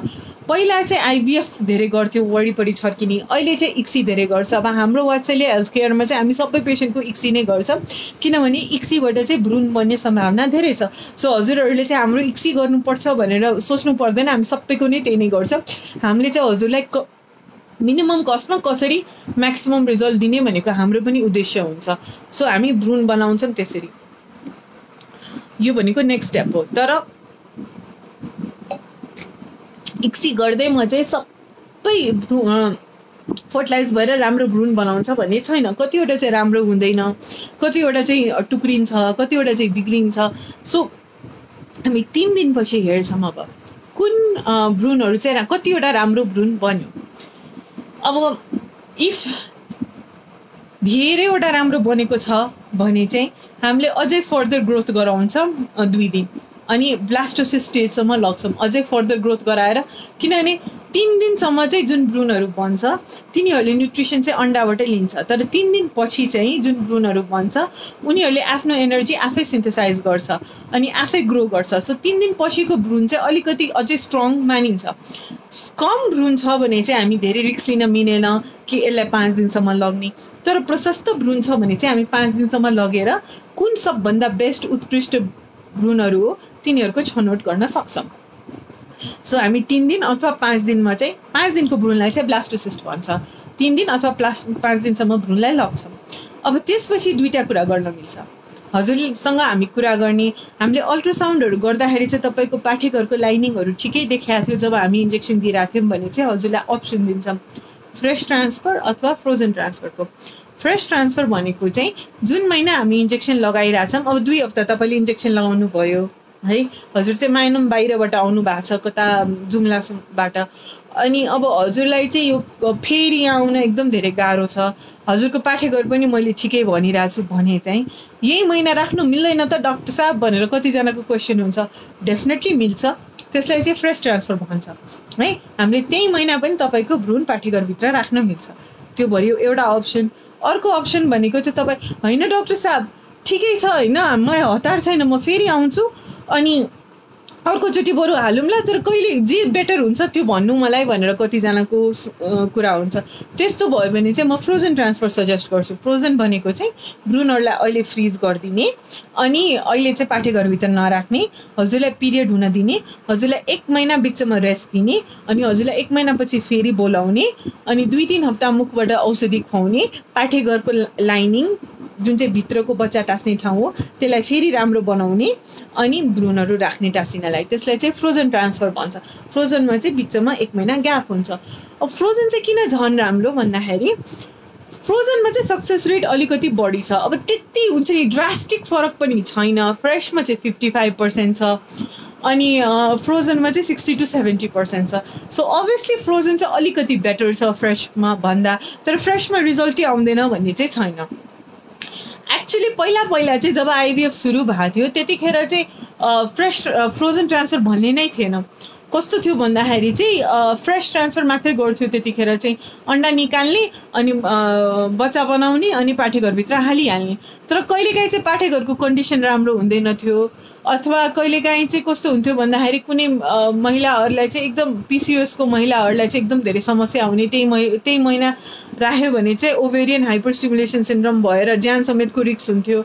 पहिला चाहिँ आइभिएफ धेरै गर्थ्यौँ वरिपरि छर्किने, अहिले चाहिँ इक्सी धेरै गर्छ। अब हाम्रो वात्सल्य हेल्थ केयरमा चाहिँ हामी सबै पेसेन्टको इक्सी नै गर्छौँ, किनभने इक्सीबाट चाहिँ भ्रूण बन्ने सम्भावना धेरै छ। सो हजुरहरूले चाहिँ हाम्रो इक्सी गर्नुपर्छ भनेर सोच्नु पर्दैन, हामी सबैको नै त्यही नै गर्छौँ। हामीले चाहिँ हजुरलाई मिनिमम कस्टमा कसरी म्याक्सिमम रिजल्ट दिने भनेको हाम्रो पनि उद्देश्य हुन्छ। सो हामी भ्रूण बनाउँछौँ त्यसरी। यो भनेको नेक्स्ट स्टेप हो। तर इक्सी गर्दै म चाहिँ सबै फर्टिलाइज भएर राम्रो भ्रूण बनाउँछ भन्ने छैन। कतिवटा चाहिँ राम्रो हुँदैन, कतिवटा चाहिँ टुक्रिन्छ, कतिवटा चाहिँ बिग्रिन्छ। सो हामी 3 दिनपछि हेर्छौँ अब कुन भ्रूणहरू चाहिँ कतिवटा राम्रो भ्रूण बन्यो। अब इफ धेरैवटा राम्रो बनेको छ भने चाहिँ हामीले अझै फर्दर ग्रोथ गराउँछौँ 2 दिन अनि ब्लास्टोसिस स्टेजसम्म लग्छौँ, अझै फर्दर ग्रोथ गराएर। किनभने 3 दिनसम्म चाहिँ जुन भ्रूणहरू बन्छ तिनीहरूले न्युट्रिसन चाहिँ अन्डाबाटै लिन्छ, तर 3 दिन पछि चाहिँ जुन भ्रूणहरू बन्छ उनीहरूले आफ्नो एनर्जी आफै सिन्थेसाइज गर्छ अनि आफै ग्रो गर्छ। सो 3 दिन पछिको भ्रूण चाहिँ अलिकति अझै स्ट्रङ मानिन्छ। कम भ्रूण छ भने चाहिँ हामी धेरै रिस्क लिन मिलेन कि यसलाई 5 दिनसम्म लग्ने, तर प्रशस्त भ्रूण छ भने चाहिँ हामी 5 दिनसम्म लगेर कुन सबभन्दा बेस्ट उत्कृष्ट भ्रूणहरू हो तिनीहरूको छनौट गर्न सक्छौँ। सो हामी 3 दिन अथवा 5 दिनमा चाहिँ 5 दिनको भ्रूणलाई चाहिँ ब्लास्टोसिस्ट भन्छ, 3 दिन अथवा 5 दिनसम्म भ्रूणलाई लग्छौँ। अब त्यसपछि दुईवटा कुरा गर्न मिल्छ। हजुरसँग हामी कुरा गर्ने, हामीले अल्ट्रासाउन्डहरू गर्दाखेरि चाहिँ तपाईँको पाठेघरको लाइनिङहरू ठिकै देखाएको थियो जब हामी इन्जेक्सन दिइरहेको थियौँ भने चाहिँ हजुरलाई अप्सन दिन्छौँ फ्रेस ट्रान्सफर अथवा फ्रोजन ट्रान्सफरको। फ्रेस ट्रान्सफर भनेको चाहिँ जुन महिना हामी इन्जेक्सन लगाइरहेछौँ, अब 2 हप्ता तपाईँले इन्जेक्सन लगाउनु भयो है, हजुर चाहिँ माइनम बाहिरबाट आउनु भएको छ कता जुम्लाबाट, अनि अब हजुरलाई चाहिँ यो फेरि आउन एकदम धेरै गाह्रो छ, हजुरको पाठेघर पनि मैले ठिकै भनिरहेको छु भने चाहिँ यही महिना राख्नु मिल्दैन त डाक्टर साहब भनेर कतिजनाको क्वेसन हुन्छ। डेफिनेटली मिल्छ, त्यसलाई चाहिँ फ्रेस ट्रान्सफर भन्छ है। हामीले त्यही महिना पनि तपाईँको भ्रूण पाठेघरभित्र राख्न मिल्छ, त्यो भयो एउटा अप्सन। अर्को अप्सन भनेको चाहिँ तपाईँ होइन डाक्टर साहब ठिकै छ होइन मलाई हतार छैन म फेरि आउँछु अनि अर्कोचोटि बरु हालौँला, तर कहिले जे बेटर हुन्छ त्यो भन्नु मलाई भनेर कतिजनाको कुरा हुन्छ। त्यस्तो भयो भने चाहिँ म फ्रोजन ट्रान्सफर सजेस्ट गर्छु। फ्रोजन भनेको चाहिँ भ्रूणहरूलाई अहिले फ्रिज गरिदिने अनि अहिले चाहिँ पाठेघरभित्र नराख्ने, हजुरलाई पिरियड हुन दिने, हजुरलाई 1 महिना बिचमा रेस्ट दिने अनि हजुरलाई 1 महिनापछि फेरि बोलाउने अनि 2-3 हप्ता मुखबाट औषधि खुवाउने, पाठेघरको लाइनिङ जुन चाहिँ भित्रको बच्चा टाँस्ने ठाउँ हो त्यसलाई फेरि राम्रो बनाउने अनि भ्रूणहरू राख्ने टाँसिनलाई, त्यसलाई चाहिँ फ्रोजन ट्रान्सफर भन्छ। फ्रोजनमा चाहिँ बिचमा 1 महिना ग्याप हुन्छ। अब फ्रोजन चाहिँ किन झन् राम्रो भन्दाखेरि फ्रोजनमा चाहिँ सक्सेस रेट अलिकति बढी छ। अब त्यति हुन्छ नि ड्रास्टिक फरक पनि छैन, फ्रेसमा चाहिँ 55% छ अनि फ्रोजनमा चाहिँ 60 to 70% छ। सो अभियसली फ्रोजन चाहिँ अलिकति बेटर छ फ्रेसमा भन्दा, तर फ्रेसमा रिजल्टै आउँदैन भन्ने चाहिँ छैन। एक्चुअली पहिला चाहिँ जब आइभिएफ सुरु भएको थियो त्यतिखेर चाहिँ फ्रोजन ट्रान्सफर भन्ने नै थिएन, कस्तो थियो भन्दाखेरि चाहिँ फ्रेस ट्रान्सफर मात्रै गर्थ्यो त्यतिखेर चाहिँ अन्डा निकाल्ने अनि बच्चा बनाउने अनि पाठेघरभित्र हालिहाल्ने तर कहिलेकाहीँ चाहिँ पाठेघरको कन्डिसन राम्रो हुँदैन थियो अथवा कहिलेकाहीँ चाहिँ कस्तो हुन्थ्यो भन्दाखेरि कुनै महिलाहरूलाई चाहिँ एकदम पिसिओएसको महिलाहरूलाई चाहिँ एकदम धेरै समस्या हुने त्यही महिना राख्यो भने चाहिँ ओभेरियन हाइपरस्टिमुलेसन सिन्ड्रोम भएर ज्यान समेतको रिस्क हुन्थ्यो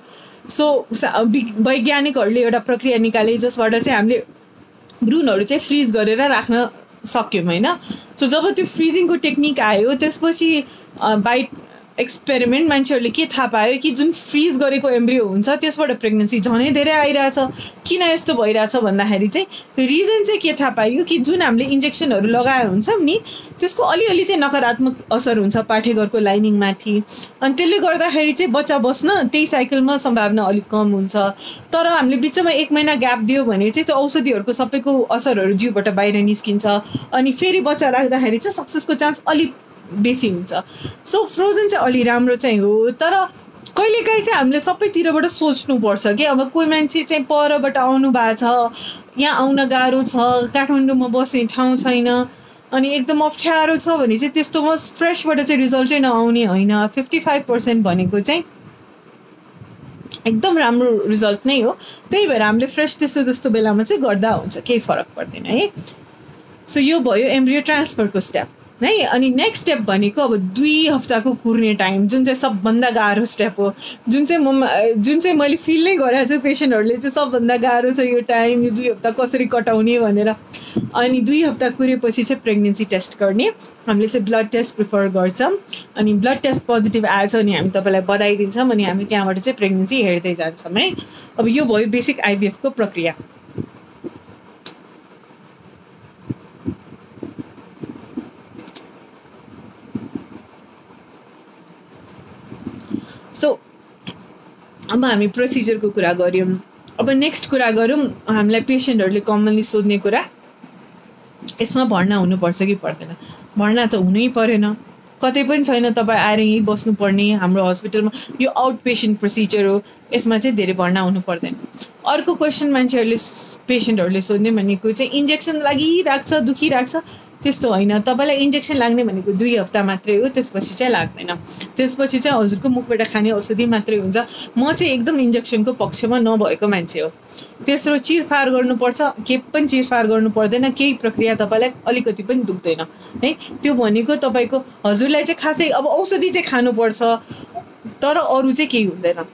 सो वैज्ञानिकहरूले एउटा प्रक्रिया निकाले जसबाट चाहिँ हामीले भ्रूणहरू चाहिँ फ्रिज गरेर राख्न सक्यौँ होइन सो जब त्यो फ्रिजिङको टेक्निक आयो त्यसपछि बाई एक्सपेरिमेन्ट मान्छेहरूले के थाहा पायो कि जुन फ्रिज गरेको एम्ब्रियो हुन्छ त्यसबाट प्रेग्नेन्सी झनै धेरै आइरहेछ किन यस्तो भइरहेछ भन्दाखेरि चाहिँ रिजन चाहिँ के थाहा पायो कि जुन हामीले इन्जेक्सनहरू लगाए हुन्छौँ नि त्यसको अलिअलि चाहिँ नकारात्मक असर हुन्छ पाठेघरको लाइनिङमाथि अनि त्यसले गर्दाखेरि चाहिँ बच्चा बस्न त्यही साइकलमा सम्भावना अलिक कम हुन्छ तर हामीले बिचमा 1 महिना ग्याप दियो भने चाहिँ त्यो औषधिहरूको सबैको असरहरू जिउबाट बाहिर निस्किन्छ अनि फेरि बच्चा राख्दाखेरि चाहिँ सक्सेसको चान्स अलिक बेसी हुन्छ सो फ्रोजन चाहिँ अलि राम्रो चाहिँ हो तर कहिलेकाहीँ चाहिँ हामीले सबैतिरबाट सोच्नुपर्छ कि अब कोही मान्छे चाहिँ परबाट आउनु भएको छ यहाँ आउन गाह्रो छ काठमाडौँमा बस्ने ठाउँ छैन अनि एकदम अप्ठ्यारो छ भने चाहिँ त्यस्तोमा फ्रेसबाट चाहिँ रिजल्टै नआउने होइन 55% भनेको चाहिँ एकदम राम्रो रिजल्ट नै हो त्यही भएर हामीले फ्रेस त्यस्तो बेलामा चाहिँ गर्दा हुन्छ केही फरक पर्दैन है सो यो भयो एम्ब्रियो ट्रान्सफरको स्टेप है अनि नेक्स्ट स्टेप भनेको अब 2 हप्ताको कुर्ने टाइम जुन चाहिँ सबभन्दा गाह्रो स्टेप हो जुन चाहिँ मैले फिल नै गरेको छु पेसेन्टहरूले चाहिँ सबभन्दा गाह्रो छ यो टाइम यो 2 हप्ता कसरी कटाउने भनेर अनि 2 हप्ता कुरेपछि चाहिँ प्रेग्नेन्सी टेस्ट गर्ने हामीले चाहिँ ब्लड टेस्ट प्रिफर गर्छौँ अनि ब्लड टेस्ट पोजिटिभ आएछ अनि हामी तपाईँलाई बधाई दिन्छौँ अनि हामी त्यहाँबाट चाहिँ प्रेग्नेन्सी हेर्दै जान्छौँ है अब यो भयो बेसिक आइभीएफको प्रक्रिया सो अब हामी प्रोसिजरको कुरा गऱ्यौँ अब नेक्स्ट कुरा गरौँ हामीलाई पेसेन्टहरूले कमनली सोध्ने कुरा यसमा भर्ना हुनुपर्छ कि पर्दैन भर्ना त हुनै परेन कतै पनि छैन तपाईँ आएर यहीँ बस्नुपर्ने हाम्रो हस्पिटलमा यो आउट पेसेन्ट प्रोसिजर हो यसमा चाहिँ धेरै भर्ना हुनु पर्दैन अर्को क्वेसन मान्छेहरूले पेसेन्टहरूले सोध्ने भनेको चाहिँ इन्जेक्सन लागिरहेको छ दुखिरहेको छ त्यस्तो होइन तपाईँलाई इन्जेक्सन लाग्ने भनेको 2 हप्ता मात्रै हो त्यसपछि चाहिँ लाग्दैन त्यसपछि चाहिँ हजुरको मुखबाट खाने औषधि मात्रै हुन्छ म चाहिँ एकदम इन्जेक्सनको पक्षमा नभएको मान्छे हो तेस्रो चिरफार गर्नुपर्छ के पनि चिरफार गर्नु पर्दैन केही प्रक्रिया तपाईँलाई अलिकति पनि दुख्दैन है त्यो भनेको तपाईँको हजुरलाई चाहिँ खासै अब औषधि चाहिँ खानुपर्छ तर अरू चाहिँ केही हुँदैन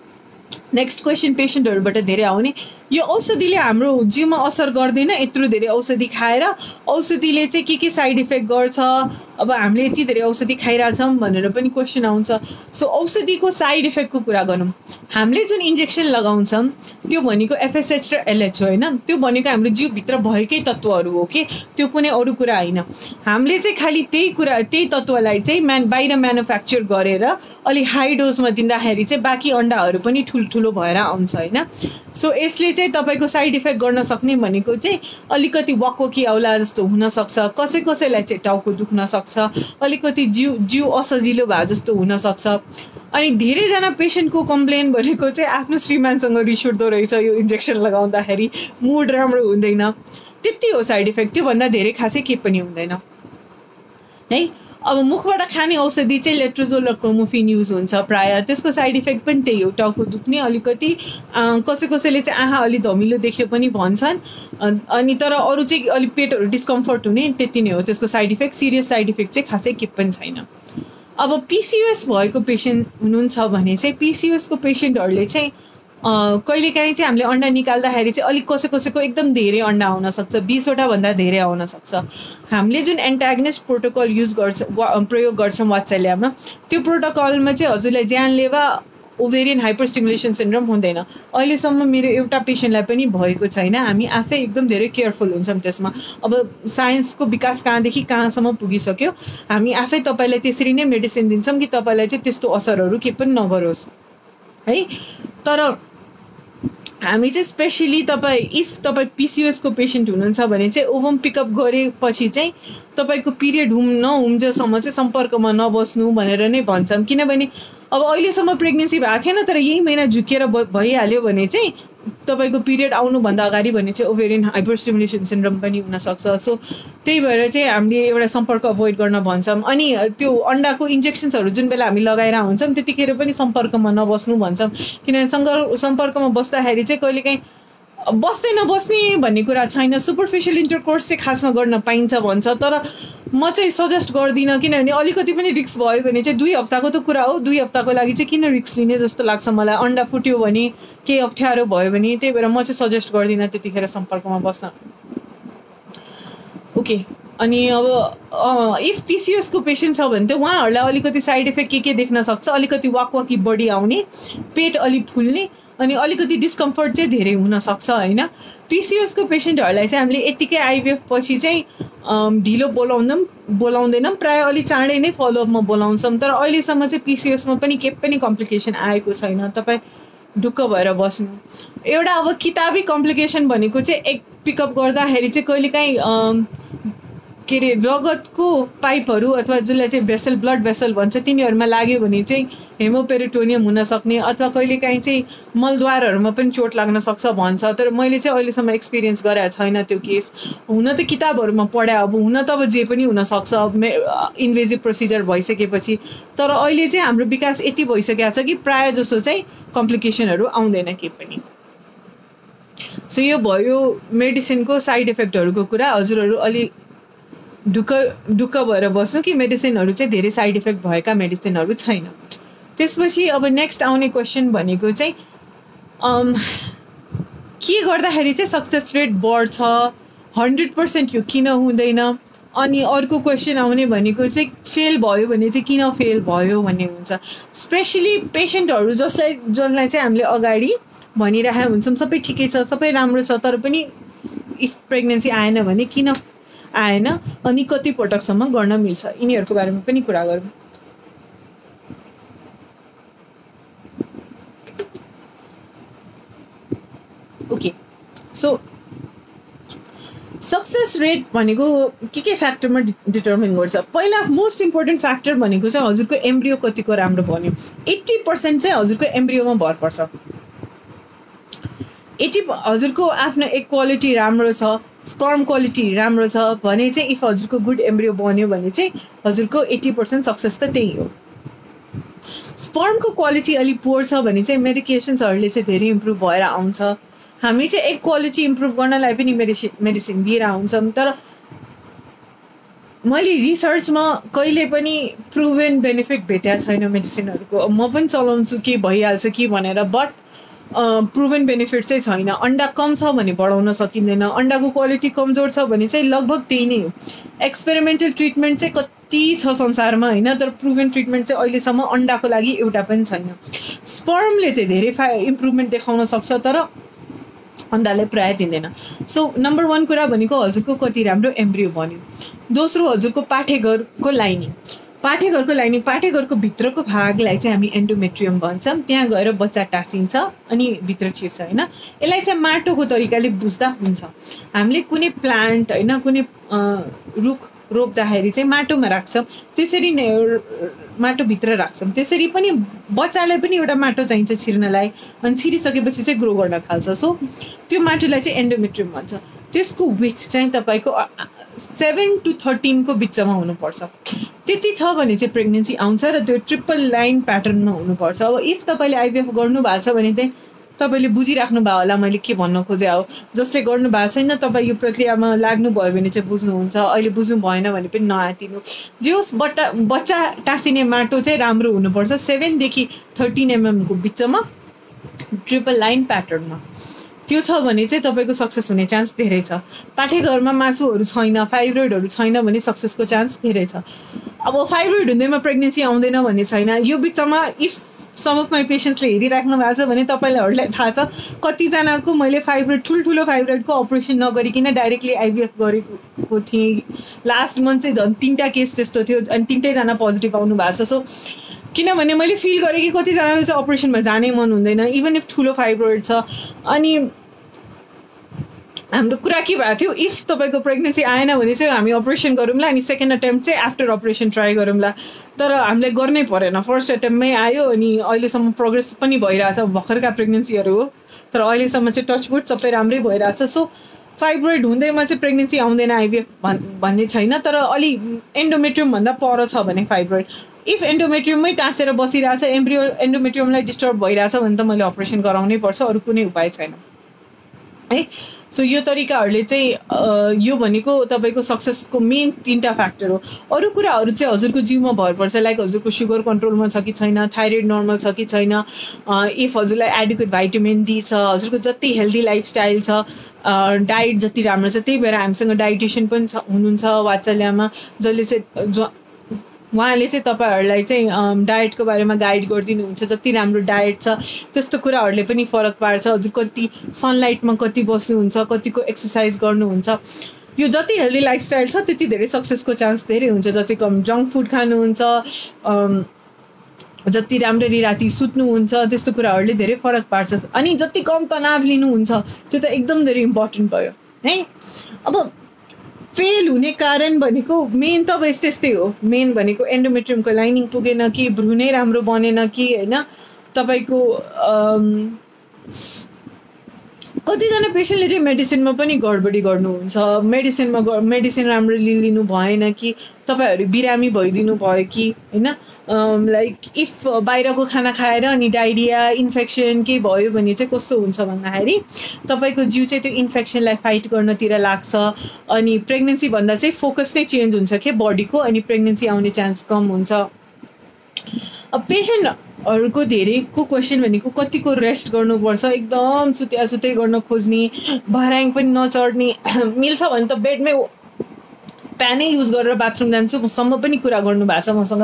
नेक्स्ट क्वेसन पेसेन्टहरूबाट धेरै आउने यो औषधिले हाम्रो जिउमा असर गर्दैन यत्रो धेरै औषधि खाएर औषधिले चाहिँ के साइड इफेक्ट गर्छ अब हामीले यति धेरै औषधि खाइरहेछौँ भनेर पनि क्वेसन आउँछ सो औषधिको साइड इफेक्टको कुरा गरौँ हामीले जुन इन्जेक्सन लगाउँछौँ त्यो भनेको एफएसएच र एलएच हो होइन त्यो भनेको हाम्रो जिउभित्र भएकै तत्त्वहरू हो कि त्यो कुनै अरू कुरा होइन हामीले चाहिँ खालि त्यही तत्त्वलाई चाहिँ बाहिर म्यानुफ्याक्चर गरेर अलिक हाई डोजमा दिँदाखेरि चाहिँ बाँकी अन्डाहरू पनि ठुल्ठुलो भएर आउँछ होइन सो यसले चाहिँ तपाईँको साइड इफेक्ट गर्न सक्ने भनेको चाहिँ अलिकति वकवकी आउला जस्तो हुनसक्छ कसैलाई चाहिँ टाउको दुख्न सक्छ अलिकति जिउ असजिलो भए जस्तो हुनसक्छ अनि धेरैजना पेसेन्टको कम्प्लेन भनेको चाहिँ आफ्नो श्रीमानसँग रिस उठ्दो रहेछ यो इन्जेक्सन लगाउँदाखेरि मुड राम्रो हुँदैन त्यति हो साइड इफेक्ट त्योभन्दा धेरै खासै केही पनि हुँदैन है अब मुखबाट खाने औषधि चाहिँ लेट्रोजोल र क्रोमोफिन युज हुन्छ प्रायः त्यसको साइड इफेक्ट पनि त्यही हो टाउको दुख्ने अलिकति कसैले चाहिँ आँखा अलि धमिलो देख्यो पनि भन्छन् अनि तर अरू चाहिँ अलिक पेटहरू डिस्कम्फर्ट हुने त्यति नै हो त्यसको side effect serious side effect चाहिँ खासै केही पनि छैन अब पिसिओएस भएको पेसेन्ट हुनुहुन्छ भने चाहिँ पिसिओएसको पेसेन्टहरूले चाहिँ कहिलेकाहीँ चाहिँ हामीले अन्डा निकाल्दाखेरि चाहिँ अलिक कसैको एकदम धेरै अन्डा आउन सक्छ 20वटा भन्दा धेरै आउन सक्छ हामीले जुन एन्टागनिस्ट प्रोटोकल प्रयोग गर्छौँ वात्सल्यमा त्यो प्रोटोकलमा चाहिँ हजुरलाई जानलेवा ओभेरियन हाइपरस्टिमुलेसन सिन्ड्रोम हुँदैन अहिलेसम्म मेरो एउटा पेसेन्टलाई पनि भएको छैन हामी आफै एकदम धेरै केयरफुल हुन्छौँ त्यसमा अब साइन्सको विकास कहाँदेखि कहाँसम्म पुगिसक्यो हामी आफै तपाईँलाई त्यसरी नै मेडिसिन दिन्छौँ कि तपाईँलाई चाहिँ त्यस्तो असरहरू केही पनि नगरोस् है तर हामी चाहिँ स्पेसली इफ तपाईँ पिसिओएसको पेसेन्ट हुनुहुन्छ भने चाहिँ ओभम पिकअप गरेपछि चाहिँ तपाईँको पिरियड नहुन्जेलसम्म चाहिँ सम्पर्कमा नबस्नु भनेर नै भन्छौँ किनभने अब अहिलेसम्म प्रेग्नेन्सी भएको थिएन तर यही महिना झुकेर भइहाल्यो भने चाहिँ तपाईँको पिरियड आउनुभन्दा अगाडि भने चाहिँ ओभेरियन हाइपरस्टिमुलेसन सिन्ड्रोम पनि हुनसक्छ। सो त्यही भएर चाहिँ हामीले एउटा सम्पर्क अभोइड गर्न भन्छौँ। अनि त्यो अन्डाको इन्जेक्सन्सहरू जुन बेला हामी लगाएर हुन्छौँ त्यतिखेर पनि सम्पर्कमा नबस्नु भन्छौँ, किनभने सम्पर्कमा बस्दाखेरि चाहिँ कहिलेकाहीँ बस्दै नबस्ने भन्ने कुरा छैन, सुपरफिसियल इन्टरकोर्स चाहिँ खासमा गर्न पाइन्छ भन्छ, तर म चाहिँ सजेस्ट गर्दिनँ, किनभने अलिकति पनि रिस्क भयो भने चाहिँ 2 हप्ताको त कुरा हो, 2 हप्ताको लागि चाहिँ किन रिस्क लिने जस्तो लाग्छ मलाई। अन्डा फुट्यो भने केही अप्ठ्यारो भयो भने, त्यही भएर म चाहिँ सजेस्ट गर्दिनँ त्यतिखेर सम्पर्कमा बस्न। ओके, अनि अब इफ पिसिओएसको पेसेन्ट छ भने त उहाँहरूलाई अलिकति साइड इफेक्ट के देख्न सक्छ, अलिकति वाकवाकी बडी आउने, पेट अलिक फुल्ने, अनि अलिकति डिस्कम्फर्ट चाहिँ धेरै हुनसक्छ होइन। पिसिओएसको पेसेन्टहरूलाई चाहिँ हामीले यत्तिकै आइभिएफ पछि चाहिँ ढिलो बोलाउँदैनौँ, प्रायः अलिक चाँडै नै फलोअपमा बोलाउँछौँ, तर अहिलेसम्म चाहिँ पिसिओएसमा पनि केही पनि कम्प्लिकेसन आएको छैन। तपाईँ ढुक्क भएर बस्नु। एउटा अब किताबी कम्प्लिकेसन भनेको चाहिँ एक पिकअप गर्दाखेरि चाहिँ कहिलेकाहीँ के अरे रगतको पाइपहरू अथवा जसलाई चाहिँ भेसल ब्लड भेसल भन्छ तिनीहरूमा लाग्यो भने चाहिँ हेमोपेरिटोनियम हुनसक्ने, अथवा कहिलेकाहीँ चाहिँ मलद्वारहरूमा पनि चोट लाग्न सक्छ भन्छ, तर मैले चाहिँ अहिलेसम्म एक्सपिरियन्स गरेको छैन त्यो केस। हुन त किताबहरूमा पढाए, अब हुन त अब जे पनि हुनसक्छ इन्भेजिभ प्रोसिजर भइसकेपछि, तर अहिले चाहिँ हाम्रो विकास यति भइसकेको छ कि प्रायः जसो चाहिँ कम्प्लिकेसनहरू आउँदैन केही पनि। सो यो भयो मेडिसिनको साइड इफेक्टहरूको कुरा। हजुरहरू अलि ढुक्क भएर बस्नु कि मेडिसिनहरू चाहिँ धेरै साइड इफेक्ट भएका मेडिसिनहरू छैन। त्यसपछि अब नेक्स्ट आउने क्वेसन भनेको चाहिँ के गर्दाखेरि चाहिँ सक्सेस रेट बढ्छ, 100% यो किन हुँदैन। अनि अर्को क्वेसन आउने भनेको चाहिँ फेल भयो भने चाहिँ किन फेल भयो भन्ने हुन्छ। स्पेसली पेसेन्टहरू जसलाई चाहिँ हामीले अगाडि भनिरहेका हुन्छौँ सबै ठिकै छ, सबै राम्रो छ, तर पनि इफ प्रेग्नेन्सी आएन भने किन आएन, अनि कति पटकसम्म गर्न मिल्छ, यिनीहरूको बारेमा पनि कुरा गरौँ। ओके, सो सक्सेस रेट भनेको के फ्याक्टरमा डिटर्मिन गर्छ। पहिला मोस्ट इम्पोर्टेन्ट फ्याक्टर भनेको चाहिँ हजुरको एम्ब्रियो कतिको राम्रो बन्यो। 80% चाहिँ हजुरको एम्ब्रियोमा भर पर्छ। 80 हजुरको आफ्नो एक क्वालिटी राम्रो छ, स्पर्म क्वालिटी राम्रो छ भने चाहिँ इफ हजुरको गुड एम्ब्रियो बन्यो भने चाहिँ हजुरको 80% सक्सेस त त्यही हो। स्पर्मको क्वालिटी अलिक पुवर छ भने चाहिँ मेडिकेसन्सहरूले चाहिँ धेरै इम्प्रुभ भएर आउँछ। हामी चाहिँ एक क्वालिटी इम्प्रुभ गर्नलाई पनि मेडिसिन दिएर हुन्छौँ, तर मैले रिसर्चमा कहिले पनि प्रुभेन बेनिफिट भेटेको छैन मेडिसिनहरूको। म पनि चलाउँछु के भइहाल्छ कि भनेर, बट प्रुभेन बेनिफिट चाहिँ छैन। अन्डा कम छ भने बढाउन सकिँदैन, अन्डाको क्वालिटी कमजोर छ भने चाहिँ लगभग त्यही नै हो। एक्सपेरिमेन्टल ट्रिटमेन्ट चाहिँ कति छ संसारमा होइन, तर प्रुभेन ट्रिटमेन्ट चाहिँ अहिलेसम्म अन्डाको लागि एउटा पनि छैन। स्पर्मले चाहिँ धेरै इम्प्रुभमेन्ट देखाउन सक्छ, तर अन्डाले प्रायः दिँदैन। सो नम्बर 1 कुरा भनेको हजुरको कति राम्रो एम्ब्रियो बन्यो। दोस्रो हजुरको पाठेघरको लाइनिङ। पाठेघरको भित्रको भागलाई चाहिँ हामी एन्डोमेट्रियम भन्छौँ। त्यहाँ गएर बच्चा टाँसिन्छ अनि भित्र छिर्छ होइन। यसलाई चाहिँ माटोको तरिकाले बुझ्दा हुन्छ। हामीले कुनै प्लान्ट होइन कुनै रुख रोप्दाखेरि चाहिँ माटोमा राख्छौँ, त्यसरी नै माटोभित्र राख्छौँ। त्यसरी पनि बच्चालाई पनि एउटा माटो चाहिन्छ छिर्नलाई, अनि छिरिसकेपछि चाहिँ ग्रो गर्न थाल्छ। सो त्यो माटोलाई चाहिँ एन्डोमेट्रियम भन्छ। त्यसको विथ चाहिँ तपाईँको 7 to 13 को बिचमा हुनुपर्छ। त्यति छ भने चाहिँ प्रेग्नेन्सी आउँछ, र त्यो ट्रिपल लाइन प्याटर्नमा हुनुपर्छ। अब इफ तपाईँले आइभिएफ गर्नुभएको छ भने चाहिँ तपाईँले बुझिराख्नु भयो होला मैले के भन्न खोजे हो। जसले गर्नु भएको छैन तपाईँ यो प्रक्रियामा लाग्नुभयो भने चाहिँ बुझ्नुहुन्छ, अहिले बुझ्नु भएन भने पनि नआतिनु। जे होस् बच्चा टाँसिने माटो चाहिँ राम्रो हुनुपर्छ, 7 देखि 13 mm को बिचमा ट्रिपल लाइन प्याटर्नमा। त्यो छ भने चाहिँ तपाईँको सक्सेस हुने चान्स धेरै छ। पाठेघरमा मासुहरू छैन, फाइब्रोइडहरू छैन भने सक्सेसको चान्स धेरै छ। अब फाइब्रोइड हुँदैमा प्रेग्नेन्सी आउँदैन भन्ने छैन। यो बिचमा इफ सम अफ माई पेसेन्ट्सले हेरिराख्नु भएको छ भने तपाईँहरूलाई थाहा छ कतिजनाको मैले ठुल्ठुलो फाइब्रोइडको अपरेसन नगरिकन डाइरेक्टली आइभिएफ गरेको थिएँ। लास्ट मन्थ चाहिँ झन् 3टा केस त्यस्तो थियो, अनि 3टैजना पोजिटिभ आउनु भएको छ। सो किनभने मैले फिल गरेँ कि कतिजनाले चाहिँ अपरेसनमा जानै मन हुँदैन इभन इफ ठुलो फाइब्रोइड छ। अनि हाम्रो कुरा के भएको थियो, इफ तपाईँको प्रेग्नेन्सी आएन भने चाहिँ हामी अपरेसन गरौँला अनि सेकेन्ड अटेम्प्ट चाहिँ आफ्टर अपरेसन ट्राई गरौँला। तर हामीलाई गर्नै परेन, फर्स्ट अटेम्प्टमै आयो अनि अहिलेसम्म प्रोग्रेस पनि भइरहेछ। भर्खरका प्रेग्नेन्सीहरू हो तर अहिलेसम्म चाहिँ टचवुड सबै राम्रै भइरहेछ। सो फाइब्रोइड हुँदैमा चाहिँ प्रेग्नेन्सी आउँदैन आइभिएफ भन्ने छैन, तर अलि एन्डोमेट्रियमभन्दा पर छ भने फाइब्रोइड। इफ एन्डोमेट्रियममै टाँसेर बसिरहेछ, एन्डोमेट्रियमलाई डिस्टर्ब भइरहेछ भने त मैले अपरेसन गराउनै पर्छ, अरू कुनै उपाय छैन है। सो यो तरिकाहरूले चाहिँ यो भनेको तपाईँको सक्सेसको मेन 3टा फ्याक्टर हो। अरू कुराहरू चाहिँ हजुरको जिउमा भर पर्छ, लाइक हजुरको सुगर कन्ट्रोलमा छ कि छैन, थाइरोइड नर्मल छ कि छैन, इफ हजुरलाई एडिक्वेट भाइटामिन डी छ, हजुरको जति हेल्दी लाइफस्टाइल छ, डाइट जति राम्रो छ। त्यही भएर हामीसँग डाइटिसियन पनि हुनुहुन्छ वात्सल्यमा, जसले चाहिँ उहाँले चाहिँ तपाईँहरूलाई चाहिँ डायटको बारेमा गाइड गरिदिनुहुन्छ। जति राम्रो डायट छ त्यस्तो कुराहरूले पनि फरक पार्छ। हजुर कति सनलाइटमा कति बस्नुहुन्छ, कतिको एक्सर्साइज गर्नुहुन्छ, यो जति हेल्दी लाइफस्टाइल छ त्यति धेरै सक्सेसको चान्स धेरै हुन्छ। जति कम जङ्क फुड खानुहुन्छ, जति राम्ररी राति सुत्नुहुन्छ, त्यस्तो कुराहरूले धेरै फरक पार्छ। अनि जति कम तनाव लिनुहुन्छ त्यो त एकदम धेरै इम्पोर्टेन्ट भयो है। अब फेल हुने कारण भनेको मेन त अब यस्तै हो। मेन भनेको एन्डोमेट्रियमको लाइनिङ पुगेन कि, भ्रूणै राम्रो बनेन कि, होइन तपाईँको कतिजना पेसेन्टले चाहिँ मेडिसिनमा पनि गडबडी गर्नुहुन्छ, मेडिसिन राम्ररी लिनु भएन कि, तपाईँहरू बिरामी भइदिनु भयो कि, होइन। लाइक इफ बाहिरको खाना खाएर अनि डाइरिया इन्फेक्सन केही भयो भने चाहिँ कस्तो हुन्छ भन्दाखेरि तपाईँको जिउ चाहिँ त्यो इन्फेक्सनलाई फाइट गर्नतिर लाग्छ अनि प्रेग्नेन्सी भन्दा चाहिँ फोकस नै चेन्ज हुन्छ के बडीको, अनि प्रेग्नेन्सी आउने चान्स कम हुन्छ। अब पेसेन्टहरूको धेरैको क्वेसन भनेको कतिको रेस्ट गर्नुपर्छ, एकदम सुत्दै गर्न खोज्ने, भराङ पनि नचढ्ने, मिल्छ भने त बेडमै प्यानै युज गरेर बाथरुम जान्छु सम्म पनि कुरा गर्नु भएको छ मसँग।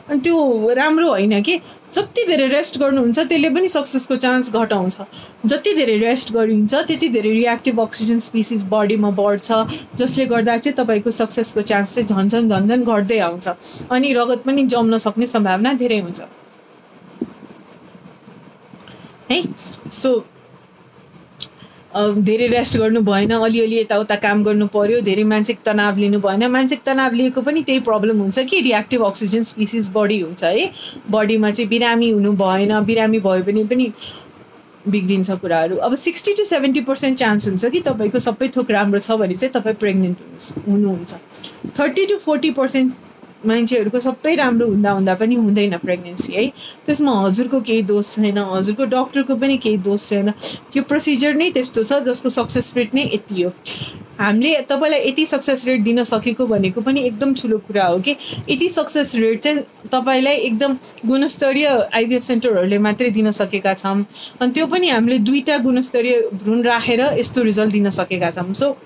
अनि त्यो राम्रो होइन कि, जति धेरै रेस्ट गर्नुहुन्छ त्यसले पनि सक्सेसको चान्स घटाउँछ। जति धेरै रेस्ट गरिन्छ त्यति धेरै रियाक्टिभ अक्सिजन स्पिसिस बडीमा बढ्छ, जसले गर्दा चाहिँ तपाईँको सक्सेसको चान्स चाहिँ झन्झन घट्दै आउँछ अनि रगत पनि जम्न सक्ने सम्भावना धेरै हुन्छ है। सो धेरै रेस्ट गर्नु भएन, अलिअलि यताउता काम गर्नु पर्यो, धेरै मानसिक तनाव लिनु भएन। मानसिक तनाव लिएको पनि त्यही प्रब्लम हुन्छ कि रियाक्टिभ अक्सिजन स्पिसिस बढी हुन्छ है, बडीमा चाहिँ बिरामी हुनु भएन, बिरामी भयो भने पनि बिग्रिन्छ कुराहरू। अब 60 to 70% चान्स हुन्छ कि तपाईँको सबै थोक राम्रो छ भने चाहिँ तपाईँ प्रेग्नेन्ट हुनुहुन्छ। 30 to 40% मान्छेहरूको सबै राम्रो हुँदा पनि हुँदैन प्रेग्नेन्सी है। त्यसमा हजुरको केही दोष छैन, हजुरको डक्टरको पनि केही दोष छैन, यो प्रोसिजर नै त्यस्तो छ जसको सक्सेस रेट नै यति हो। हामीले तपाईँलाई यति सक्सेस रेट दिन सकेको भनेको पनि एकदम ठुलो कुरा हो कि यति सक्सेस रेट चाहिँ तपाईँलाई एकदम गुणस्तरीय आइभिएफ सेन्टरहरूले मात्रै दिन सकेका छौँ, अनि त्यो पनि हामीले 2टा गुणस्तरीय भ्रूण राखेर यस्तो रिजल्ट दिन सकेका छौँ। सो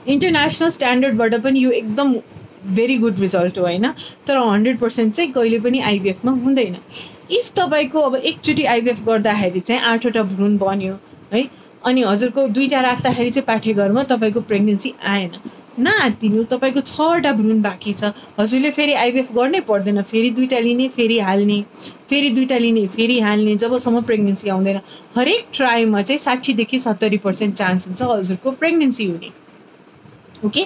इन्टरनेसनल स्ट्यान्डर्डबाट पनि यो एकदम भेरी गुड रिजल्ट हो होइन। तर 100% चाहिँ कहिले पनि आइभिएफमा हुँदैन। इफ तपाईँको अब एकचोटि आइभिएफ गर्दाखेरि चाहिँ 8वटा भ्रूण बन्यो है, अनि हजुरको 2टा राख्दाखेरि चाहिँ पाठेघरमा तपाईँको प्रेग्नेन्सी आएन, नआत्तिनु, तपाईँको 6वटा भ्रूण बाँकी छ, हजुरले फेरि आइभिएफ गर्नै पर्दैन, फेरि 2टा लिने फेरि हाल्ने, फेरि 2टा लिने फेरि हाल्ने, जबसम्म प्रेग्नेन्सी आउँदैन। हरेक ट्राईमा चाहिँ 60 देखि 70% चान्स हुन्छ हजुरको प्रेग्नेन्सी हुने। ओके,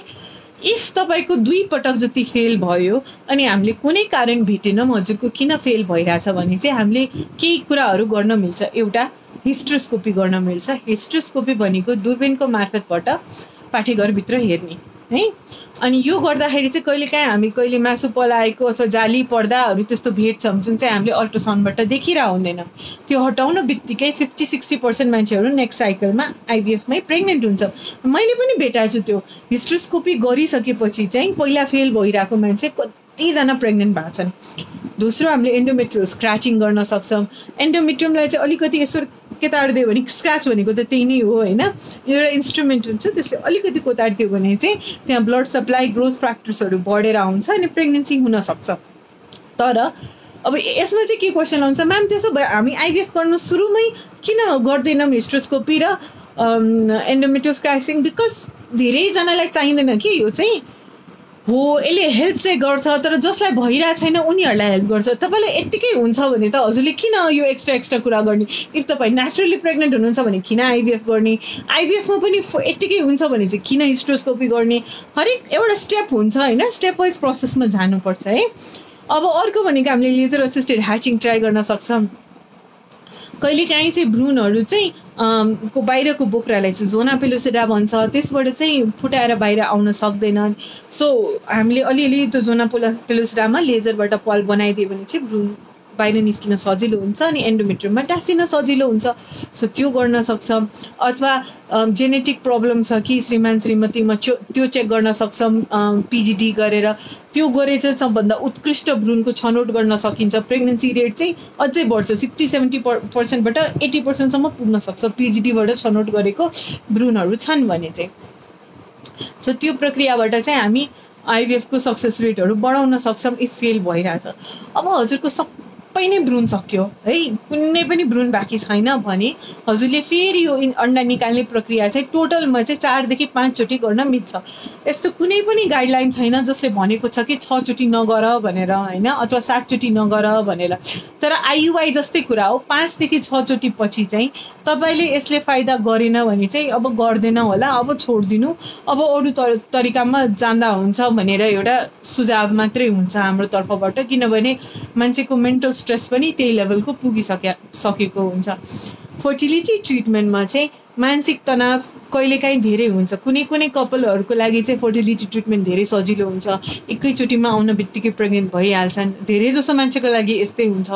इफ तपाईँको 2 पटक जति फेल भयो अनि हामीले कुनै कारण भेटेनौँ हजुरको किन फेल भइरहेछ भने चाहिँ हामीले केही कुराहरू गर्न मिल्छ। एउटा हिस्ट्रोस्कोपी गर्न मिल्छ। हिस्ट्रोस्कोपी भनेको दूरबीनको मार्फतबाट पाठेघरभित्र हेर्ने है। अनि यो गर्दाखेरि चाहिँ कहिले मासु पलाएको अथवा जाली पर्दाहरू त्यस्तो भेट्छौँ जुन चाहिँ हामीले अल्ट्रासाउन्डबाट देखिरहेको हुँदैन, त्यो हटाउन बित्तिकै 50-60% मान्छेहरू नेक्स्ट साइकलमा आइभिएफमै प्रेग्नेन्ट हुन्छ। मैले पनि भेटाएको छु त्यो हिस्ट्रोस्कोपी गरिसकेपछि चाहिँ पहिला फेल भइरहेको मान्छे कतिजना प्रेग्नेन्ट भएको छन्। दोस्रो, हामीले एन्डोमेट्रियल स्क्रैचिङ गर्न सक्छौँ। एन्डोमेट्रियमलाई चाहिँ अलिकति यसो कोताडिदियो भने, स्क्रैच भनेको त त्यही नै हो होइन, एउटा इन्स्ट्रुमेन्ट हुन्छ त्यसले अलिकति कोताडिदियो भने चाहिँ त्यहाँ ब्लड सप्लाई ग्रोथ फ्याक्टर्सहरू बढेर आउँछ अनि प्रेग्नेन्सी हुनसक्छ। तर अब यसमा चाहिँ के क्वेसन आउँछ, म्याम त्यसो भए हामी आइभिएफ गर्नु सुरुमै किन गर्दैनौँ हिस्ट्रोस्कोपी र एन्डोमेट्रियल स्क्रैचिङ? बिकज धेरैजनालाई चाहिँदैन कि यो चाहिँ हो यसले हेल्प चाहिँ गर्छ, तर जसलाई भइरहेको छैन उनीहरूलाई हेल्प गर्छ। तपाईँलाई यत्तिकै हुन्छ भने त हजुरले किन यो एक्स्ट्रा कुरा गर्ने? इफ तपाईँ नेचुरली प्रेग्नेन्ट हुनुहुन्छ भने किन आइभीएफ गर्ने? आइभीएफमा पनि यत्तिकै हुन्छ भने चाहिँ किन हिस्ट्रोस्कोपी गर्ने? हरेक एउटा स्टेप हुन्छ होइन, स्टेप वाइज प्रोसेसमा जानुपर्छ है। अब अर्को भनेको हामीले लेजर असिस्टेड ह्याचिङ ट्राई गर्न सक्छौँ। कहिलेकाहीँ चाहिँ भ्रूणहरू चाहिँ को बाहिरको बोक्रालाई चाहिँ जोना पेलोसिडा भन्छ, त्यसबाट चाहिँ फुटाएर बाहिर आउन सक्दैनन्। सो हामीले अलिअलि त्यो जोना पेलोसिडामा लेजरबाट पल बनाइदियो भने चाहिँ भ्रूण बाहिर निस्किन सजिलो हुन्छ अनि एन्डोमेट्रियममा टाँसिन सजिलो हुन्छ। सो त्यो गर्न सक्छौँ। अथवा जेनेटिक प्रब्लम छ कि श्रीमान श्रीमतीमा त्यो चेक गर्न सक्छौँ पिजिडी गरेर। त्यो गरे चाहिँ सबभन्दा उत्कृष्ट भ्रूणको छनौट गर्न सकिन्छ। प्रेग्नेन्सी रेट चाहिँ अझै बढ्छ, 60-70%बाट 80%सम्म पुग्न सक्छ पिजिडीबाट छनौट गरेको भ्रूणहरू छन् भने चाहिँ। सो त्यो प्रक्रियाबाट चाहिँ हामी आइभीएफको सक्सेस रेटहरू बढाउन सक्छौँ इफ फेल भइरहेछ। अब हजुरको सबै नै भ्रूण सक्यो है, कुनै पनि भ्रूण बाँकी छैन भने हजुरले फेरि यो अन्डा निकाल्ने प्रक्रिया चाहिँ टोटलमा चाहिँ 4 देखि 5 चोटि गर्न मिल्छ। यस्तो कुनै पनि गाइडलाइन छैन जसले भनेको छ कि 6 चोटि नगर भनेर होइन, अथवा 7 चोटि नगर भनेर। तर आइयुआई जस्तै कुरा हो, 5 देखि 6 चोटि पछि चाहिँ तपाईँले यसले फाइदा गरेन भने चाहिँ अब गर्दैन होला, अब छोडिदिनु, अब अरू तरिकामा जाँदा हुन्छ भनेर एउटा सुझाव मात्रै हुन्छ हाम्रो तर्फबाट। किनभने मान्छेको मेन्टल स्ट्रेस पनि त्यही लेभलको पुगिसकेको हुन्छ। फर्टिलिटी ट्रिटमेन्टमा चाहिँ मानसिक तनाव कहिलेकाहीँ धेरै हुन्छ। कुनै कुनै कपलहरूको लागि चाहिँ फर्टिलिटी ट्रिटमेन्ट धेरै सजिलो हुन्छ, एकैचोटिमा आउन बित्तिकै प्रेग्नेन्ट भइहाल्छन्। धेरै जसो मान्छेको लागि यस्तै हुन्छ।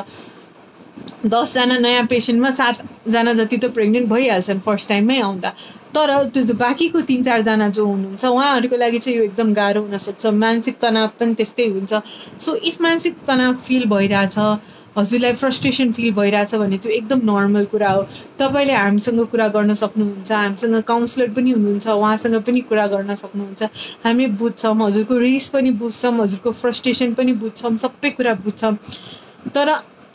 10 जना नयाँ पेसेन्टमा 7 जना जति त प्रेग्नेन्ट भइहाल्छन् फर्स्ट टाइममै आउँदा। तर त्यो बाँकीको 3-4 जना जो हुनुहुन्छ उहाँहरूको लागि चाहिँ यो एकदम गाह्रो हुनसक्छ। मानसिक तनाव पनि त्यस्तै हुन्छ। सो इफ मानसिक तनाव फिल भइरहेछ, हजुरलाई फ्रस्ट्रेसन फिल भइरहेछ भने त्यो एकदम नर्मल कुरा हो। तपाईँले हामीसँग कुरा गर्न सक्नुहुन्छ, हामीसँग काउन्सलर पनि हुनुहुन्छ, उहाँसँग पनि कुरा गर्न सक्नुहुन्छ। हामी बुझ्छौँ, हजुरको रिस पनि बुझ्छौँ, हजुरको फ्रस्ट्रेसन पनि बुझ्छौँ, सबै कुरा बुझ्छौँ। तर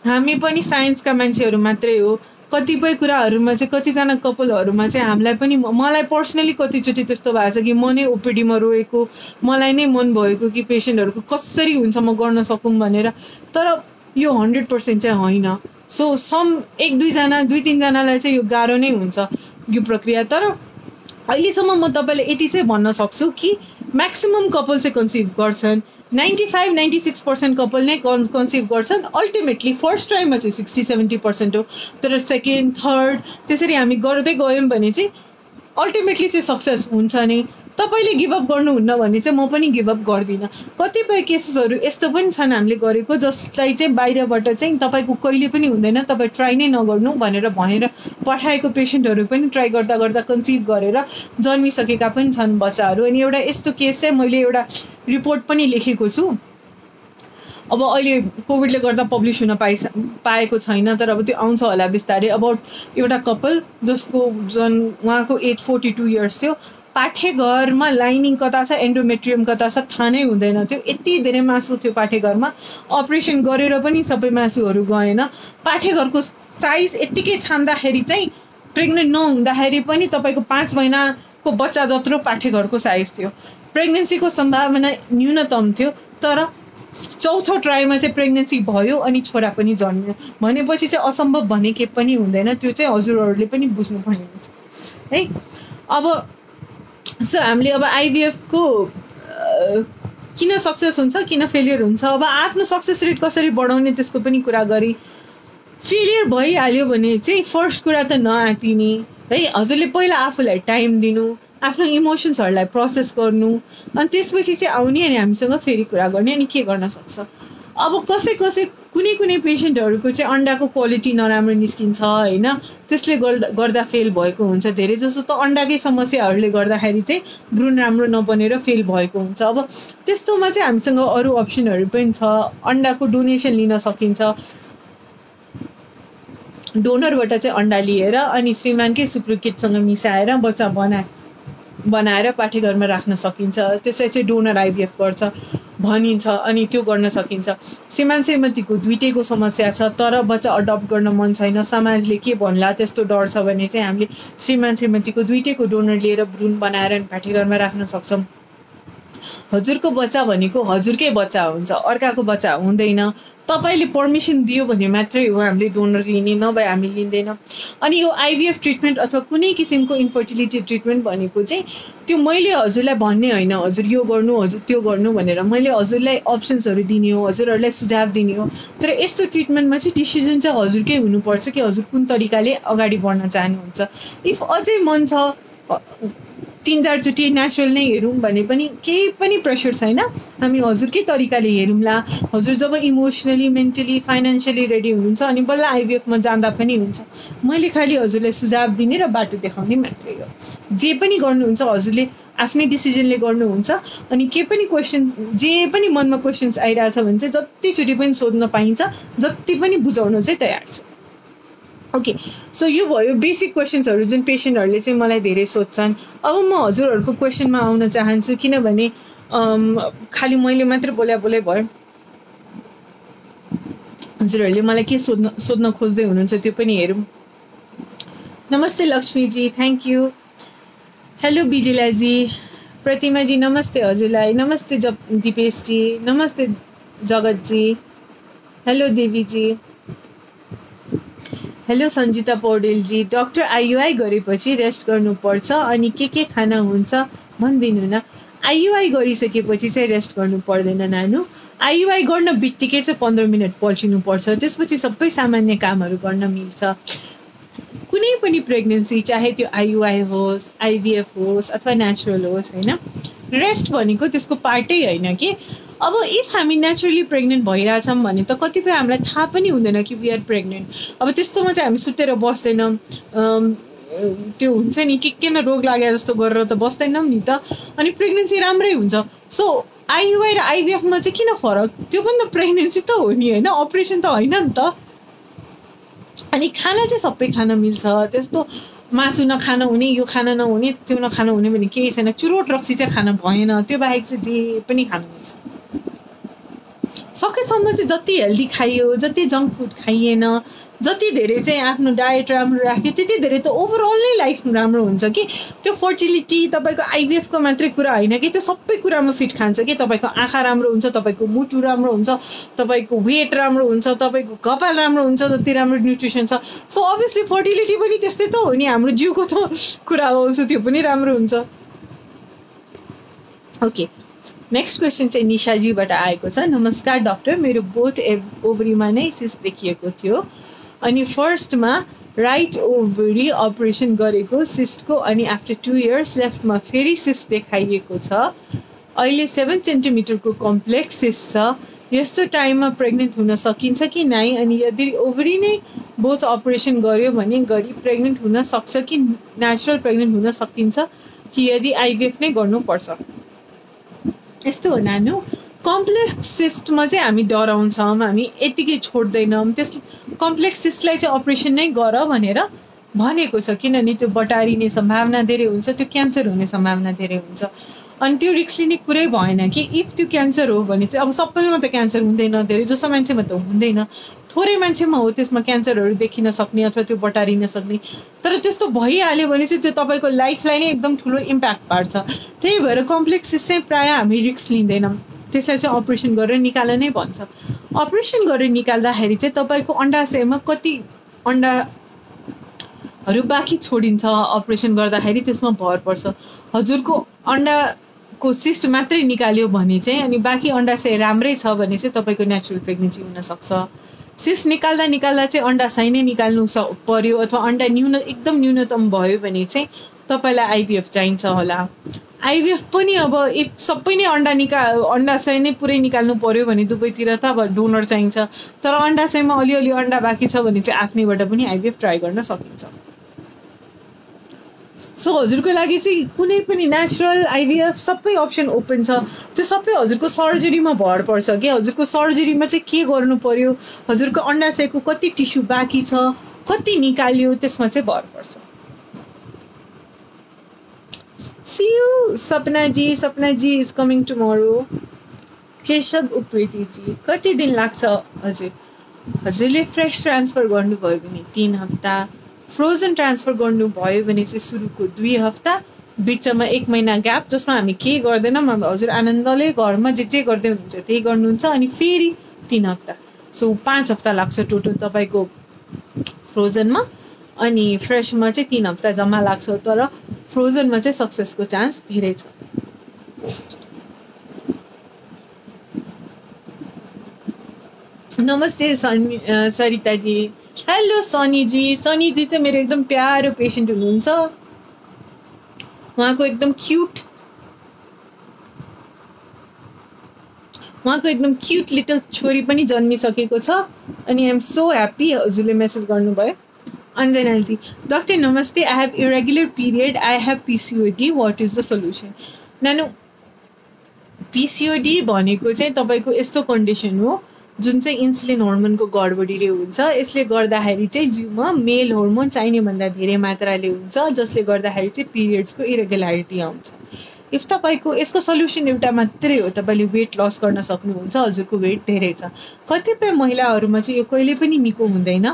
हामी पनि साइन्सका मान्छेहरू मात्रै हो। कतिपय कुराहरूमा चाहिँ कतिजना कपलहरूमा चाहिँ हामीलाई पनि, मलाई पर्सनली कतिचोटि त्यस्तो भएको छ कि म नै ओपिडीमा रोएको, मलाई नै मन भएको कि पेसेन्टहरूको कसरी हुन्छ म गर्न सकौँ भनेर। तर यो 100% चाहिँ होइन। सो 1-2 जना 2-3 जनालाई चाहिँ यो गाह्रो नै हुन्छ यो प्रक्रिया। तर अहिलेसम्म म तपाईँलाई यति चाहिँ भन्न सक्छु कि म्याक्सिमम कपल चाहिँ कन्सिभ गर्छन्। 95-96% कपल नै कन्सिभ गर्छन्। अल्टिमेटली फर्स्ट ट्राईमा चाहिँ 60-70% हो, तर सेकेन्ड थर्ड त्यसरी हामी गर्दै गयौँ भने चाहिँ अल्टिमेटली चाहिँ सक्सेस हुन्छ नै। तपाईँले गिभअप गर्नुहुन्न भने चाहिँ म पनि गिभअप गर्दिनँ। कतिपय केसेसहरू यस्तो पनि छन् हामीले गरेको जसलाई चाहिँ बाहिरबाट चाहिँ तपाईँको कहिले पनि हुँदैन, तपाईँ ट्राई नै नगर्नु भनेर पठाएको पेसेन्टहरू पनि ट्राई गर्दा गर्दा कन्सिभ गरेर जन्मिसकेका पनि छन् बच्चाहरू। अनि एउटा यस्तो केस चाहिँ मैले एउटा रिपोर्ट पनि लेखेको छु। अब अहिले कोभिडले गर्दा पब्लिस हुन पाएको छैन, तर अब त्यो आउँछ होला बिस्तारै। अब एउटा कपल जसको उहाँको एज 42 इयर्स थियो, पाठेघरमा लाइनिङ कता छ, एन्डोमेट्रियम कता छ थाहा नै हुँदैन थियो। यति धेरै मासु थियो पाठेघरमा, अपरेसन गरेर पनि सबै मासुहरू गएन। पाठेघरको साइज यत्तिकै छाम्दाखेरि चाहिँ प्रेग्नेन्ट नहुँदाखेरि पनि तपाईँको 5 महिनाको बच्चा जत्रो पाठेघरको साइज थियो। प्रेग्नेन्सीको सम्भावना न्यूनतम थियो, तर चौथो ट्राईमा चाहिँ प्रेग्नेन्सी भयो अनि छोरा पनि जन्मियो भनेपछि चाहिँ असम्भव भने के पनि हुँदैन। त्यो चाहिँ हजुरहरूले पनि बुझ्नुपर्ने हुन्छ है। अब सो हामीले अब आइभीएफको किन सक्सेस हुन्छ, किन फेलियर हुन्छ, अब आफ्नो सक्सेस रेट कसरी बढाउने त्यसको पनि कुरा गरी। फेलियर भइहाल्यो भने चाहिँ फर्स्ट कुरा त नआत्तिने है। हजुरले पहिला आफूलाई टाइम दिनु, आफ्नो इमोसन्सहरूलाई प्रोसेस गर्नु, अनि त्यसपछि चाहिँ आउने अनि हामीसँग फेरि कुरा गर्ने अनि के गर्न सक्छ। अब कसै कुनै पेसेन्टहरूको चाहिँ अन्डाको क्वालिटी नराम्रो निस्किन्छ होइन, त्यसले गर्दा फेल भएको हुन्छ। धेरै जसो त अन्डाकै समस्याहरूले गर्दाखेरि चाहिँ भ्रूण राम्रो नबनेर फेल भएको हुन्छ। अब त्यस्तोमा चाहिँ हामीसँग अरू अप्सनहरू पनि छ। अन्डाको डोनेसन लिन सकिन्छ, डोनरबाट चाहिँ अन्डा लिएर अनि श्रीमानकै शुक्रकिटसँग मिसाएर बच्चा बनाएर पाठेघरमा राख्न सकिन्छ। त्यसलाई चाहिँ डोनर आइभीएफ गर्छ भनिन्छ अनि त्यो गर्न सकिन्छ। श्रीमान श्रीमतीको दुईटैको समस्या छ तर बच्चा अडप्ट गर्न मन छैन, समाजले के भन्ला त्यस्तो डर छ भने चाहिँ हामीले श्रीमान श्रीमतीको दुईटैको डोनर लिएर भ्रूण बनाएर पाठेघरमा राख्न सक्छौँ। हजुरको बच्चा भनेको हजुरकै बच्चा हुन्छ, अर्काको बच्चा हुँदैन। तपाईँले पर्मिसन दियो भने मात्रै हो हामीले डोनर लिने, नभए हामी लिँदैन। अनि यो आइभीएफ ट्रिटमेन्ट अथवा कुनै किसिमको इन्फर्टिलिटी ट्रिटमेन्ट भनेको चाहिँ त्यो मैले हजुरलाई भन्ने होइन, हजुर यो गर्नु, हजुर त्यो गर्नु भनेर मैले हजुरलाई अप्सन्सहरू दिने हो, हजुरहरूलाई सुझाव दिने हो। तर यस्तो ट्रिटमेन्टमा चाहिँ डिसिजन चाहिँ हजुरकै हुनुपर्छ कि हजुर कुन तरिकाले अगाडि बढ्न चाहनुहुन्छ। इफ अझै मन छ 3-4 चोटि नेचुरल नै हेरौँ भने पनि केही पनि प्रेसर छैन, हामी हजुरकै तरिकाले हेरौँला। हजुर जब इमोसनली, मेन्टली, फाइनेन्सियली रेडी हुनुहुन्छ अनि बल्ल आइभीएफमा जाँदा पनि हुन्छ। मैले खालि हजुरलाई सुझाव दिने र बाटो देखाउने मात्रै हो। जे पनि गर्नुहुन्छ हजुरले आफ्नै डिसिजनले गर्नुहुन्छ। अनि के पनि क्वेसन, जे पनि मनमा क्वेसन्स आइरहेछ भने चाहिँ जतिचोटि पनि सोध्न पाइन्छ, जति पनि बुझाउन चाहिँ तयार छु। ओके, सो यो भयो बेसिक क्वेसन्सहरू जुन पेसेन्टहरूले चाहिँ मलाई धेरै सोध्छन्। अब म हजुरहरूको क्वेसनमा आउन चाहन्छु, किनभने खालि मैले मात्र बोले भयो। हजुरहरूले मलाई के सोध्न खोज्दै हुनुहुन्छ त्यो पनि हेरौँ। नमस्ते लक्ष्मीजी, थ्याङ्क यू। हेलो बिजिलाजी, प्रतिमाजी नमस्ते हजुरलाई। नमस्ते दिपेशजी, नमस्ते जगतजी। हेलो देवीजी, हेलो सञ्जिता पौडेलजी। डक्टर आइयुआई गरेपछि रेस्ट गर्नुपर्छ अनि के खाना हुन्छ भनिदिनु न। आइयुआई गरिसकेपछि चाहिँ रेस्ट गर्नु पर्दैन नानु। आइयुआई गर्न बित्तिकै चाहिँ 15 मिनट पल्टिनुपर्छ, त्यसपछि सबै सामान्य कामहरू गर्न मिल्छ। कुनै पनि प्रेग्नेन्सी, चाहे त्यो आइयुआई होस्, आइभीएफ होस् अथवा नेचुरल होस्, होइन, रेस्ट भनेको त्यसको पार्टै होइन कि। अब इफ हामी नेचुरली प्रेग्नेन्ट भइरहेछौँ भने त कतिपय हामीलाई थाहा पनि हुँदैन कि वी आर प्रेग्नेन्ट। अब त्यस्तोमा चाहिँ हामी सुतेर बस्दैनौँ, त्यो हुन्छ नि के न रोग लागे जस्तो गरेर त बस्दैनौँ नि त। अनि प्रेग्नेन्सी राम्रै हुन्छ। सो आइयुआई र आइभीएफमा चाहिँ किन फरक? त्यो पनि त प्रेग्नेन्सी त हो नि, होइन, अपरेसन त होइन नि त। अनि खाना चाहिँ सबै खान मिल्छ, त्यस्तो मासु नखान हुने, यो खाना नहुने, त्यो नखान हुने भने केही छैन। चुरोट रक्सी चाहिँ खान भएन, त्यो बाहेक चाहिँ जे पनि खानु मिल्छ। सकेसम्म चाहिँ जति हेल्दी खाइयो, जति जङ्क फुड खाइएन, जति धेरै चाहिँ आफ्नो डायट राम्रो राख्यो, त्यति धेरै त ओभरअल नै लाइफ राम्रो हुन्छ कि। त्यो फर्टिलिटी तपाईँको आइभीएफको मात्रै कुरा होइन कि, त्यो सबै कुरामा फिट खान्छ कि। तपाईँको आँखा राम्रो हुन्छ, तपाईँको मुटु राम्रो हुन्छ, तपाईँको वेट राम्रो हुन्छ, तपाईँको कपाल राम्रो हुन्छ, जति राम्रो न्युट्रिसन छ। सो अभियसली फर्टिलिटी पनि त्यस्तै त हो नि, हाम्रो जिउको त कुरा हो। सो त्यो पनि राम्रो हुन्छ। ओके, नेक्स्ट क्वेसन चाहिँ निशाजीबाट आएको छ। नमस्कार डक्टर, मेरो बोथ ओभरीमा नै सिस्ट देखिएको थियो अनि फर्स्टमा राइट ओभरी अपरेसन गरेको सिस्टको, अनि आफ्टर 2 इयर्स लेफ्टमा फेरि सिस्ट देखाइएको छ। अहिले 7 सेन्टिमिटरको कम्प्लेक्स सिस्ट छ। यस्तो टाइममा प्रेग्नेन्ट हुन सकिन्छ कि नै? अनि यदि ओभरी नै बोथ अपरेसन गर्यो भने गरी प्रेग्नेन्ट हुन सक्छ कि नेचुरल प्रेग्नेन्ट हुन सकिन्छ कि यदि आइभीएफ नै गर्नुपर्छ? यस्तो हो नानु, कम्प्लेक्स सिस्टमा चाहिँ हामी डराउँछौँ, हामी यतिकै छोड्दैनौँ। त्यस कम्प्लेक्स सिस्टलाई चाहिँ अपरेसन नै गर भनेर भनेको छ, किनभने त्यो बटारिने सम्भावना धेरै हुन्छ, त्यो क्यान्सर हुने सम्भावना धेरै हुन्छ। अनि त्यो रिस्क लिने कुरै भएन कि। इफ त्यो क्यान्सर हो भने चाहिँ अब सबैमा त क्यान्सर हुँदैन, धेरै जसो मान्छेमा त हुँदैन, थोरै मान्छेमा हो त्यसमा क्यान्सरहरू देखिन सक्ने अथवा त्यो बटारिन सक्ने। तर त्यस्तो भइहाल्यो भने चाहिँ त्यो तपाईँको लाइफलाई नै एकदम ठुलो इम्प्याक्ट पार्छ। त्यही भएर कम्प्लेक्स सिस्ट चाहिँ प्रायः हामी रिस्क लिँदैनौँ, त्यसलाई चाहिँ अपरेसन गरेर निकाल्न नै भन्छ। अपरेसन गरेर निकाल्दाखेरि चाहिँ तपाईँको अन्डाशयमा कति अन्डाहरू बाँकी छोडिन्छ अपरेसन गर्दाखेरि, त्यसमा भर पर्छ। हजुरको अन्डाको सिस्ट मात्रै निकाल्यो भने चाहिँ अनि बाँकी अन्डाशय राम्रै छ भने चाहिँ तपाईँको नेचुरल प्रेग्नेन्सी हुनसक्छ। सिस्ट निकाल्दा चाहिँ अन्डाशय नै निकाल्नु पर्यो अथवा अन्डा एकदम न्यूनतम भयो भने चाहिँ तपाईँलाई आइभीएफ चाहिन्छ होला। आइभीएफ पनि अब इफ सबै नै अन्डाशय नै पुरै निकाल्नु पर्यो भने दुवैतिर त अब डोनर चाहिन्छ। तर अन्डाशयमा अलिअलि अन्डा बाँकी छ भने चाहिँ आफ्नैबाट पनि आइभीएफ ट्राई गर्न सकिन्छ। सो हजुरको लागि चाहिँ कुनै पनि नेचुरल आइभीएफ सबै अप्सन ओपन छ। त्यो सबै हजुरको सर्जरीमा भर पर्छ कि हजुरको सर्जरीमा चाहिँ के गर्नु पर्यो, हजुरको अन्डाशयको कति टिस्यु बाँकी छ, कति निकाल्यो, त्यसमा चाहिँ भर पर्छ। See you, Sapna ji is coming tomorrow. Keshav Upreti ji, कति दिन लाग्छ हजुरले फ्रेस ट्रान्सफर गर्नुभयो भने 3 हप्ता, फ्रोजन ट्रान्सफर गर्नुभयो भने चाहिँ सुरुको 2 हप्ता, बिचमा 1 महिना ग्याप जसमा हामी केही गर्दैनौँ, हजुर आनन्दले घरमा जे गर्दै हुनुहुन्छ त्यही गर्नुहुन्छ, अनि फेरि 3 हप्ता, सो 5 हप्ता लाग्छ टोटल तपाईँको फ्रोजनमा, अनि फ्रेसमा चाहिँ 3 हप्ता जम्मा लाग्छ। तर फ्रोजनमा चाहिँ सक्सेसको चान्स धेरै छ। नमस्ते सरिताजी। हेलो सनीजी। सनीजी चाहिँ मेरो एकदम प्यारो पेसेन्ट हुनुहुन्छ। उहाँको एकदम क्युट लिटल छोरी पनि जन्मिसकेको छ, अनि आइएम सो ह्याप्पी हजुरले मेसेज गर्नुभयो। अन्जनाजी, डक्टर नमस्ते, I have irregular period, I have PCOD, what is the solution? नानु, पिसिओडी भनेको चाहिँ तपाईँको यस्तो कन्डिसन हो जुन चाहिँ इन्सुलिन हर्मोनको गडबडीले हुन्छ। यसले गर्दाखेरि चाहिँ जिउमा मेल हर्मोन चाहिने भन्दा धेरै मात्राले हुन्छ, जसले गर्दाखेरि चाहिँ पिरियड्सको इरेगुलारिटी आउँछ। इफ तपाईँको यसको सल्युसन एउटा मात्रै हो, तपाईँले वेट लस गर्न सक्नुहुन्छ। हजुरको वेट धेरै छ। कतिपय महिलाहरूमा चाहिँ यो कहिले पनि निको हुँदैन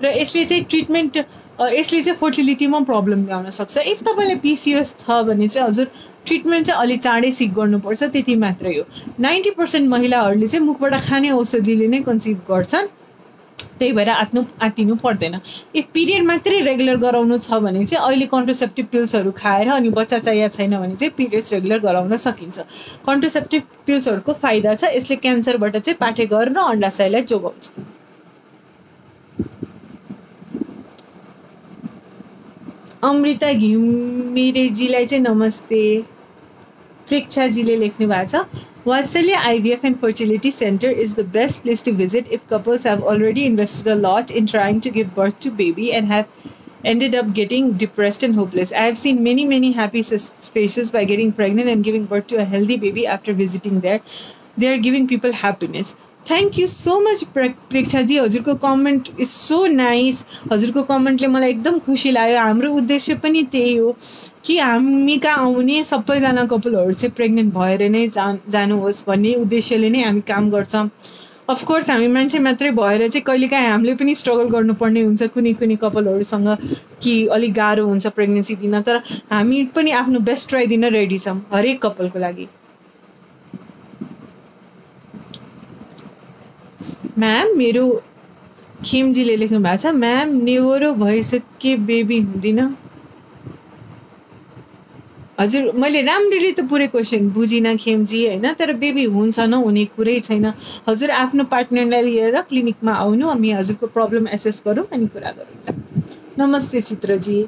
र यसले चाहिँ यसले चाहिँ फर्टिलिटीमा प्रब्लम ल्याउन सक्छ। इफ तपाईँलाई पिसिओएस छ भने चाहिँ हजुर ट्रिटमेन्ट चाहिँ अलि चाँडै सिक गर्नुपर्छ, त्यति मात्रै हो। 90% महिलाहरूले चाहिँ मुखबाट खाने औषधिले नै कन्सिभ गर्छन्, त्यही भएर आत्तिनु पर्दैन। इफ पिरियड मात्रै रेगुलर गराउनु छ भने चाहिँ अहिले कन्ट्रासेप्टिभ पिल्सहरू खाएर अनि बच्चा चाहिएको छैन भने चाहिँ पिरियड्स रेगुलर गराउन सकिन्छ। कन्ट्रासेप्टिभ पिल्सहरूको फाइदा छ, यसले क्यान्सरबाट चाहिँ पाठेघर र अन्डाशयलाई जोगाउँछ। अमृता घिमिरेजीलाई चाहिँ नमस्ते। प्रेक्षाजीले लेख्नु भएको छ, वात्सल्य IVF and fertility center is the best place to visit if couples have already invested a lot in trying to give birth to baby and have ended up getting depressed and hopeless. I have seen many happy faces by getting pregnant and giving birth to a healthy baby after visiting there. They are giving people happiness. Thank you so much Prekshaji, हजुरको comment is so nice. हजुरको कमेन्टले मलाई एकदम खुसी लाग्यो। हाम्रो उद्देश्य पनि त्यही हो कि हामी कहाँ आउने सबैजना कपलहरू चाहिँ प्रेग्नेन्ट भएर नै जानुहोस् भन्ने उद्देश्यले नै हामी काम गर्छौँ। अफकोर्स हामी मान्छे मात्रै भएर चाहिँ कहिलेकाहीँ हामीले पनि स्ट्रगल गर्नुपर्ने हुन्छ कुनै कपलहरूसँग कि अलिक गाह्रो हुन्छ प्रेग्नेन्सी दिन, तर हामी पनि आफ्नो बेस्ट ट्राई दिन रेडी छौँ हरेक कपलको लागि। म्याम, मेरो खेमजीले लेख्नु भएको छ, म्याम नेवरो भइसके बेबी हुँदिन। हजुर मैले राम्ररी त पुरै क्वेसन बुझिनँ खेमजी होइन, तर बेबी हुन्छ नहुने कुरै छैन। हजुर आफ्नो पार्टनरलाई लिएर क्लिनिकमा आउनु, हामी हजुरको प्रब्लम एसेस गरौँ अनि कुरा गरौँ। नमस्ते चित्रजी।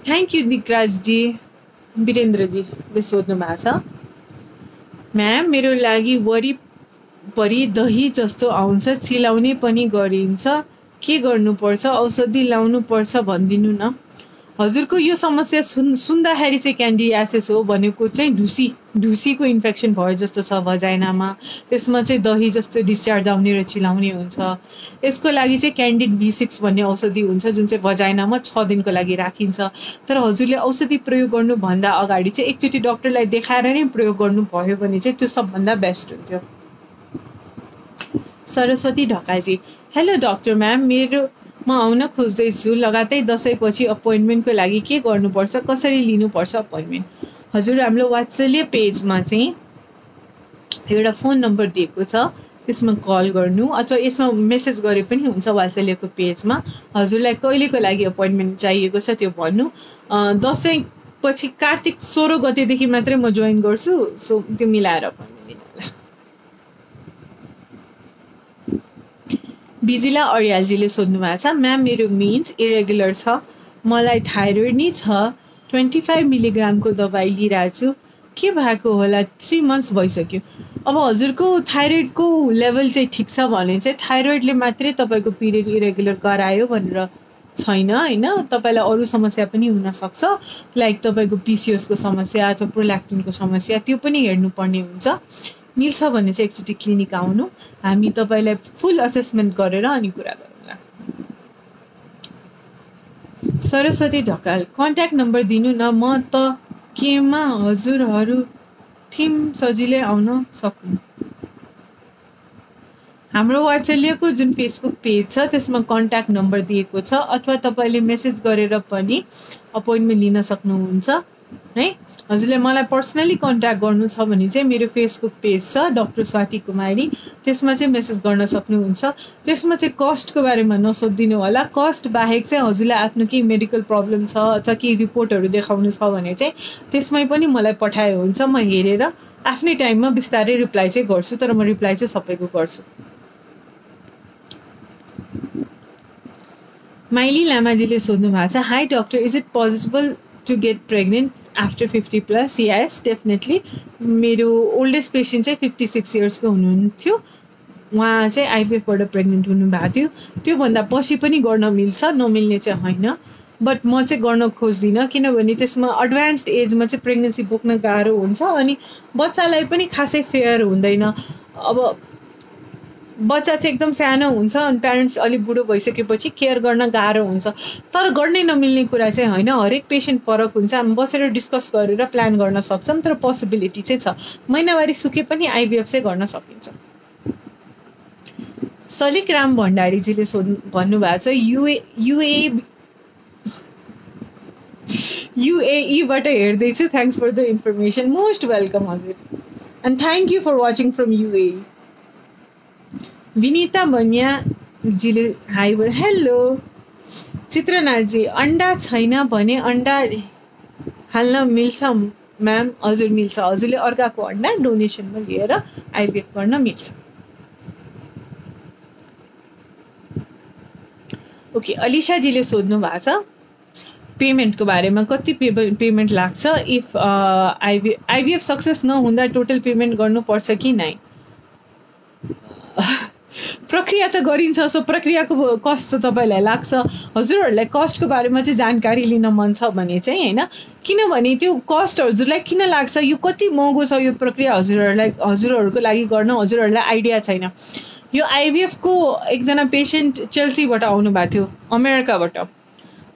Thank you दिकराजजी। वीरेन्द्रजीले सोध्नु भएको छ, म्याम मेरो लागि वरिपरि दही जस्तो आउँछ, चिलाउने पनि गरिन्छ, के गर्नुपर्छ? औषधि लाउनु पर्छ भनिदिनु न। हजुरको यो समस्या सुन्दाखेरि चाहिँ क्यान्डिडियासिस हो भनेको चाहिँ ढुसीको इन्फेक्सन भयो जस्तो छ भजाइनामा, त्यसमा चाहिँ दही जस्तो डिस्चार्ज आउने र चिलाउने हुन्छ। यसको लागि चाहिँ क्यान्डिड V6 भन्ने औषधि हुन्छ जुन चाहिँ भजाइनामा 6 दिनको लागि राखिन्छ। तर हजुरले औषधि प्रयोग गर्नुभन्दा अगाडि चाहिँ एकचोटि डक्टरलाई देखाएर नै प्रयोग गर्नुभयो भने चाहिँ त्यो सबभन्दा बेस्ट हुन्थ्यो। Saraswati Dhakalji, hello doctor ma'am, म आउन खोज्दैछु, लगातार दसैँपछि अपोइन्टमेन्टको लागि के गर्नुपर्छ, कसरी लिनुपर्छ अपोइन्टमेन्ट? हजुर हाम्रो वात्सल्य पेजमा चाहिँ एउटा फोन नम्बर दिएको छ, त्यसमा कल गर्नु अथवा यसमा मेसेज गरे पनि हुन्छ। वात्सल्यको पेजमा हजुरलाई कहिलेको लागि अपोइन्टमेन्ट चाहिएको छ त्यो भन्नु। दसैँपछि कार्तिक 16 गतेदेखि मात्रै म जोइन गर्छु, सो त्यो मिलाएर अपोइन्टमेन्ट दिनु होला। बिजिला अर्यालजीले सोध्नु भएको छ, म्याम मेरो मिन्स इरेगुलर छ, मलाई थाइरोइड नि छ, 25 मिलिग्रामको दबाई लिइरहेको छु, के भएको होला? 3 मन्थ्स भइसक्यो। अब हजुरको थाइरोइडको लेभल चाहिँ ठिक छ भने चाहिँ थाइरोइडले मात्रै तपाईँको पिरियड इरेगुलर गरायो भनेर छैन होइन। तपाईँलाई अरू समस्या पनि हुनसक्छ, लाइक तपाईँको पिसिओसको समस्या अथवा प्रोल्याक्टिनको समस्या, त्यो पनि हेर्नुपर्ने हुन्छ। मिल्छ भने चाहिँ एकचोटि क्लिनिक आउनु, हामी तपाईँलाई फुल असेसमेन्ट गरेर अनि कुरा गरौँला। सरस्वती ढकाल, कन्ट्याक्ट नम्बर दिनु न, म त केमा हजुरहरू थिम सजिलै आउन सक्नु। हाम्रो वात्सल्यको जुन फेसबुक पेज छ त्यसमा कन्ट्याक्ट नम्बर दिएको छ, अथवा तपाईँले मेसेज गरेर पनि अपोइन्टमेन्ट लिन सक्नुहुन्छ है। हजुरले मलाई पर्सनली कन्ट्याक्ट गर्नु छ भने चाहिँ मेरो फेसबुक पेज छ डाक्टर स्वाति कुमारी, त्यसमा चाहिँ मेसेज गर्न सक्नुहुन्छ। त्यसमा चाहिँ कस्टको बारेमा नसोधिदिनु होला। कस्ट बाहेक चाहिँ हजुरलाई आफ्नो केही मेडिकल प्रब्लम छ अथवा केही रिपोर्टहरू देखाउनु छ भने चाहिँ त्यसमै पनि मलाई पठाए हुन्छ। म हेरेर आफ्नै टाइममा बिस्तारै रिप्लाई चाहिँ गर्छु, तर म रिप्लाई चाहिँ सबैको गर्छु। माइली लामाजीले सोध्नु भएको छ, high doctor, is it possible to get pregnant after 50+? Yes, definitely. मेरो ओल्डेस्ट पेसेन्ट चाहिँ 56 इयर्सको हुनुहुन्थ्यो। उहाँ चाहिँ आइभीएफबाट प्रेग्नेन्ट हुनुभएको थियो। त्योभन्दा पछि पनि गर्न मिल्छ, नमिल्ने चाहिँ होइन। बट म चाहिँ गर्न खोज्दिनँ, किनभने त्यसमा एडभान्स्ड एजमा चाहिँ प्रेग्नेन्सी बोक्न गाह्रो हुन्छ, अनि बच्चालाई पनि खासै फेयर हुँदैन। अब बच्चा चाहिँ एकदम सानो हुन्छ अनि प्यारेन्ट्स अलिक बुढो भइसकेपछि केयर गर्न गाह्रो हुन्छ। तर गर्नै नमिल्ने कुरा चाहिँ होइन, हरेक पेसेन्ट फरक हुन्छ। हामी बसेर डिस्कस गरेर प्लान गर्न सक्छौँ, तर पोसिबिलिटी चाहिँ छ। महिनावारी सुके पनि आइभीएफ चाहिँ गर्न सकिन्छ। सलिक राम भण्डारीजीले भन्नुभएको छ, युएईबाट हेर्दैछु, thanks for the information. Most welcome हजुर, and thank you for watching from UAE. Vinita बनियाजीले हाई, हेलो। चित्रनाथजी, अन्डा छैन भने अन्डा हाल्न मिल्छ म्याम? हजुर मिल्छ। हजुरले अर्काको अन्डा डोनेसनमा लिएर आइभीएफ गर्न मिल्छ। ओके, अलिसाजीले सोध्नु भएको छ पेमेन्टको बारेमा, कति पेमेन्ट लाग्छ? इफ आइभीएफ सक्सेस नहुँदा टोटल पेमेन्ट गर्नुपर्छ कि नै? प्रक्रिया त गरिन्छ, सो प्रक्रियाको कस्ट त तपाईँलाई लाग्छ। हजुरहरूलाई कस्टको बारेमा चाहिँ जानकारी लिन मन छ भने चाहिँ होइन, किनभने त्यो कस्ट हजुरलाई किन लाग्छ, यो कति महँगो छ यो प्रक्रिया हजुरहरूको लागि गर्न हजुरहरूलाई आइडिया छैन। यो आइभीएफको एकजना पेसेन्ट चेल्सीबाट आउनुभएको थियो, अमेरिकाबाट।